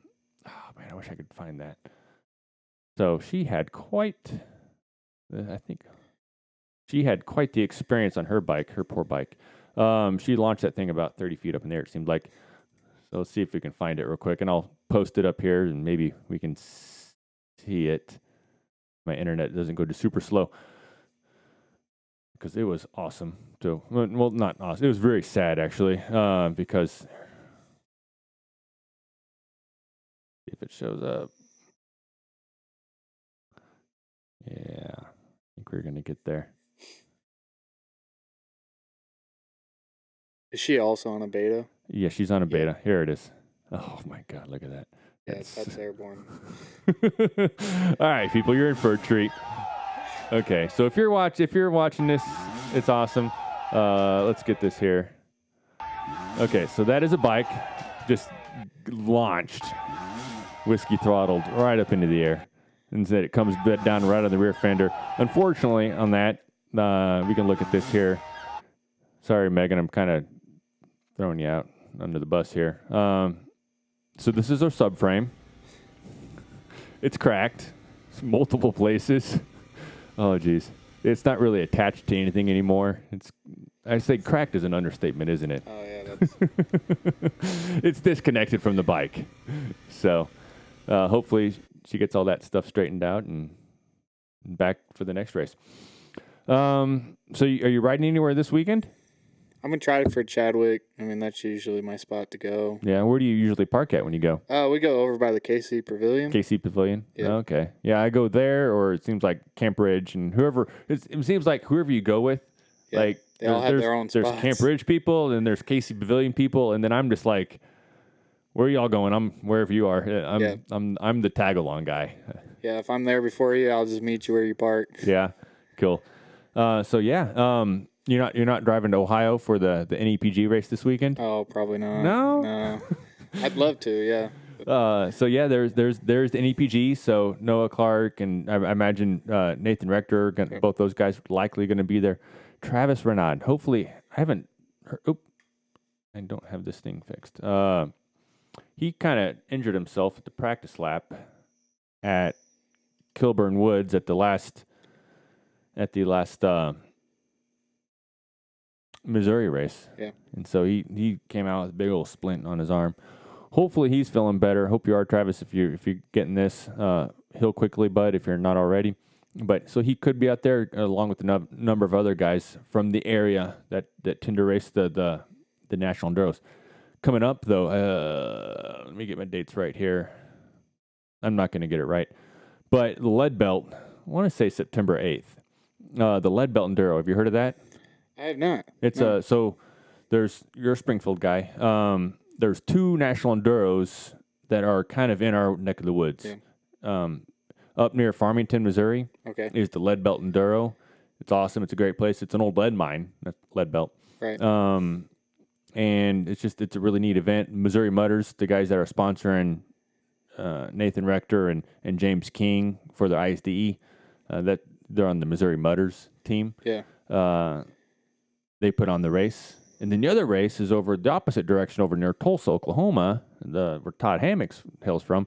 I wish I could find that. So she had quite the experience on her bike, her poor bike. She launched that thing about 30 feet up in the air, it seemed like. So let's see if we can find it real quick, and I'll post it up here, and maybe we can see it. My internet doesn't go to super slow, because it was awesome. So, well, not awesome. It was very sad, actually, because if it shows up. Yeah, I think we're going to get there. Is she also on a beta? Yeah, she's on a beta. Here it is. Oh my God, look at that. Yeah, that's airborne. All right, people, you're in for a treat. Okay, so if you're watching this, it's awesome. Let's get this here. Okay, so that is a bike just launched, whiskey throttled right up into the air. And it comes down right on the rear fender. Unfortunately, on that, we can look at this here. Sorry, Megan, I'm kind of throwing you out under the bus here. So this is our subframe. It's cracked. It's multiple places. Oh, geez. It's not really attached to anything anymore. I say cracked is an understatement, isn't it? Oh, yeah. That's... It's disconnected from the bike. So hopefully she gets all that stuff straightened out and back for the next race. So are you riding anywhere this weekend? I'm going to try it for Chadwick. I mean, that's usually my spot to go. Yeah, where do you usually park at when you go? We go over by the KC Pavilion. KC Pavilion? Yeah. Okay. Yeah, I go there, or it seems like Camp Ridge, and it seems like whoever you go with, Yeah, like they all have their own spots. There's Camp Ridge people, and there's KC Pavilion people, and then I'm just like, where are y'all going? I'm wherever you are. I'm the tag-along guy. Yeah, if I'm there before you, I'll just meet you where you park. Yeah, cool. So yeah, you're not driving to Ohio for the NEPG race this weekend? Oh, probably not. No? I'd love to, yeah. So yeah, there's the NEPG. So Noah Clark and I imagine Nathan Rector, both those guys likely going to be there. Travis Renaud, hopefully, I don't have this thing fixed. He kind of injured himself at the practice lap at Kilburn Woods at the last Missouri race. Yeah. And so he came out with a big old splint on his arm. Hopefully he's feeling better. Hope you are, Travis, if you're getting this. Heal quickly, bud, if you're not already. But so he could be out there along with a number of other guys from the area that tend to race the National Enduros. Coming up, though, let me get my dates right here. I'm not going to get it right. But the Lead Belt want to say September 8th. The Lead Belt Enduro. Have you heard of that? I have not. It's No. so you're a Springfield guy. There's 2 national enduros that are kind of in our neck of the woods. Yeah. Up near Farmington, Missouri, Okay. is the Lead Belt Enduro. It's awesome. It's a great place. It's an old lead mine, that's Lead Belt. Right. And it's a really neat event. Missouri Mudders, the guys that are sponsoring Nathan Rector and James King for the ISDE, that they're on the Missouri Mudders team. Yeah. They put on the race. And then the other race is over the opposite direction, over near Tulsa, Oklahoma, where Todd Hammock hails from.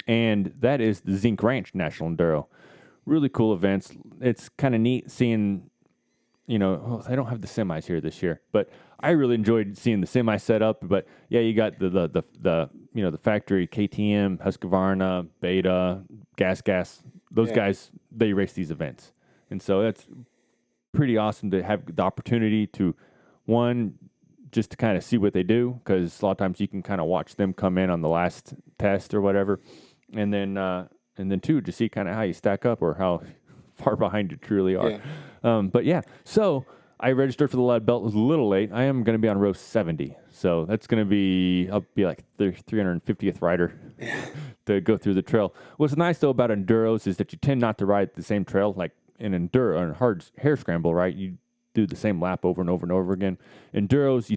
And that is the Zinc Ranch National Enduro. Really cool events. It's kind of neat seeing, they don't have the semis here this year, but I really enjoyed seeing the semi set up. But yeah, you got the factory KTM, Husqvarna, Beta, Gas. Those guys, they race these events. And so that's pretty awesome to have the opportunity to, one, just to kind of see what they do, because a lot of times you can kind of watch them come in on the last test or whatever, and then two, to see kind of how you stack up or how far behind you truly are. Yeah. But yeah, so I registered for the Lead Belt. It was a little late. I am going to be on row 70, so that's going to be, I'll be like the 350th rider to go through the trail. What's nice though about enduros is that you tend not to ride the same trail like in enduro or hard hair scramble, right? You do the same lap over and over and over again. Enduros,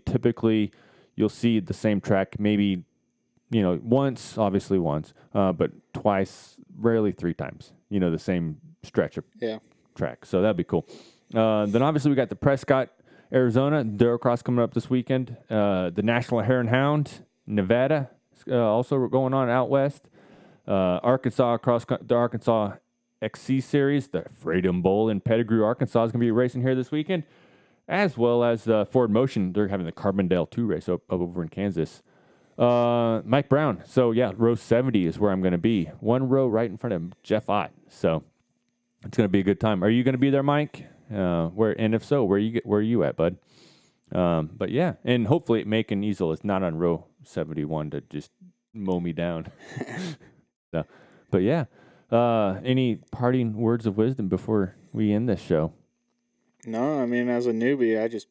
you'll see the same track maybe, once, but twice, rarely 3 times, the same stretch of track. So that'd be cool. Then obviously we got the Prescott, Arizona, EnduroCross coming up this weekend. The National Hare and Hound, Nevada, also going on out west. Arkansas, the Arkansas XC Series, the Freedom Bowl in Pettigrew, Arkansas is going to be racing here this weekend, as well as Ford Motion. They're having the Carbondale 2 race up over in Kansas. Mike Brown. So, yeah, row 70 is where I'm going to be. 1 row right in front of Jeff Ott. So, it's going to be a good time. Are you going to be there, Mike? And if so, where are you at, bud? But, yeah, and hopefully Macon Easel is not on row 71 to just mow me down. So, but, yeah. Any parting words of wisdom before we end this show? No, I mean, as a newbie, I just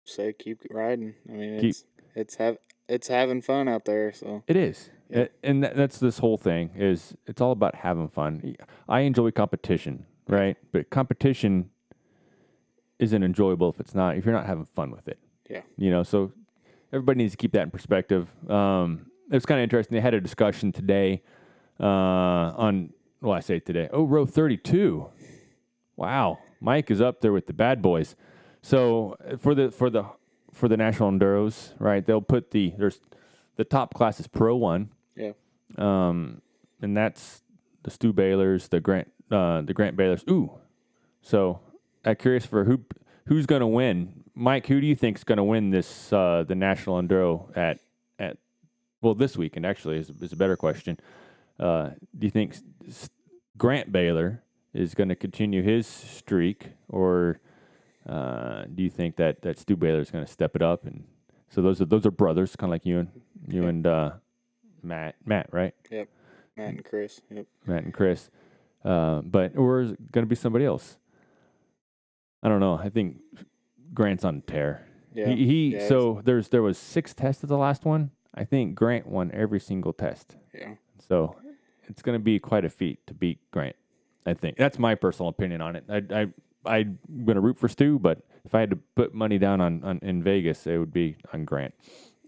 say keep riding. I mean, it's having fun out there. So it is, yeah. And that's this whole thing is it's all about having fun. I enjoy competition, right? But competition isn't enjoyable if you're not having fun with it. Yeah. So everybody needs to keep that in perspective. It was kind of interesting. They had a discussion today. I say today. Oh, row 32. Wow, Mike is up there with the bad boys. So for the national enduros, right? They'll put there's the top class is Pro 1. Yeah. And that's the Stu Baylors, the Grant Baylors. Ooh. So I'm curious for who's going to win. Mike, who do you think is going to win this the national enduro at this weekend? Actually, is a better question. Do you think Grant Baylor is going to continue his streak, or do you think that Stu Baylor is going to step it up? And so those are brothers, kind of like you and Matt, right? Yep. Matt and Chris. Yep. Matt and Chris. Or is it going to be somebody else? I don't know. I think Grant's on tear. Yeah. So there was 6 tests at the last one. I think Grant won every single test. Yeah. So it's going to be quite a feat to beat Grant. I think that's my personal opinion on it. I'm going to root for Stu, but if I had to put money down on in Vegas, it would be on Grant.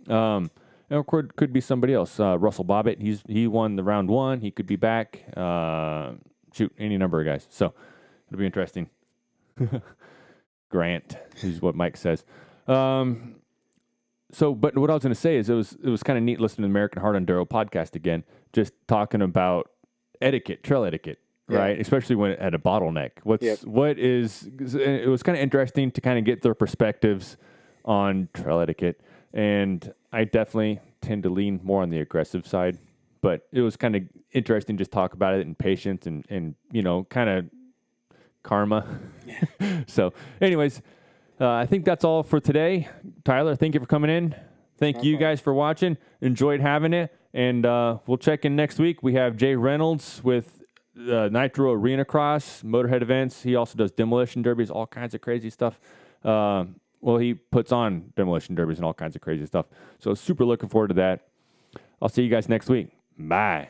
And of course, could be somebody else. Russell Bobbitt, he won the round 1. He could be back. Any number of guys. So it'll be interesting. Grant is what Mike says. But what I was going to say is it was kind of neat listening to the American Hard Enduro podcast again, just talking about trail etiquette, right? Especially when at a bottleneck. It was kind of interesting to kind of get their perspectives on trail etiquette, and I definitely tend to lean more on the aggressive side, but it was kind of interesting to just talk about it and patience and kind of karma. Yeah. So anyways, I think that's all for today. Tyler, thank you for coming in. Thank you guys for watching. Enjoyed having it. And we'll check in next week. We have Jay Reynolds with Nitro Arenacross, Motorhead events. He also does demolition derbies, all kinds of crazy stuff. Well, he puts on demolition derbies and all kinds of crazy stuff. So super looking forward to that. I'll see you guys next week. Bye.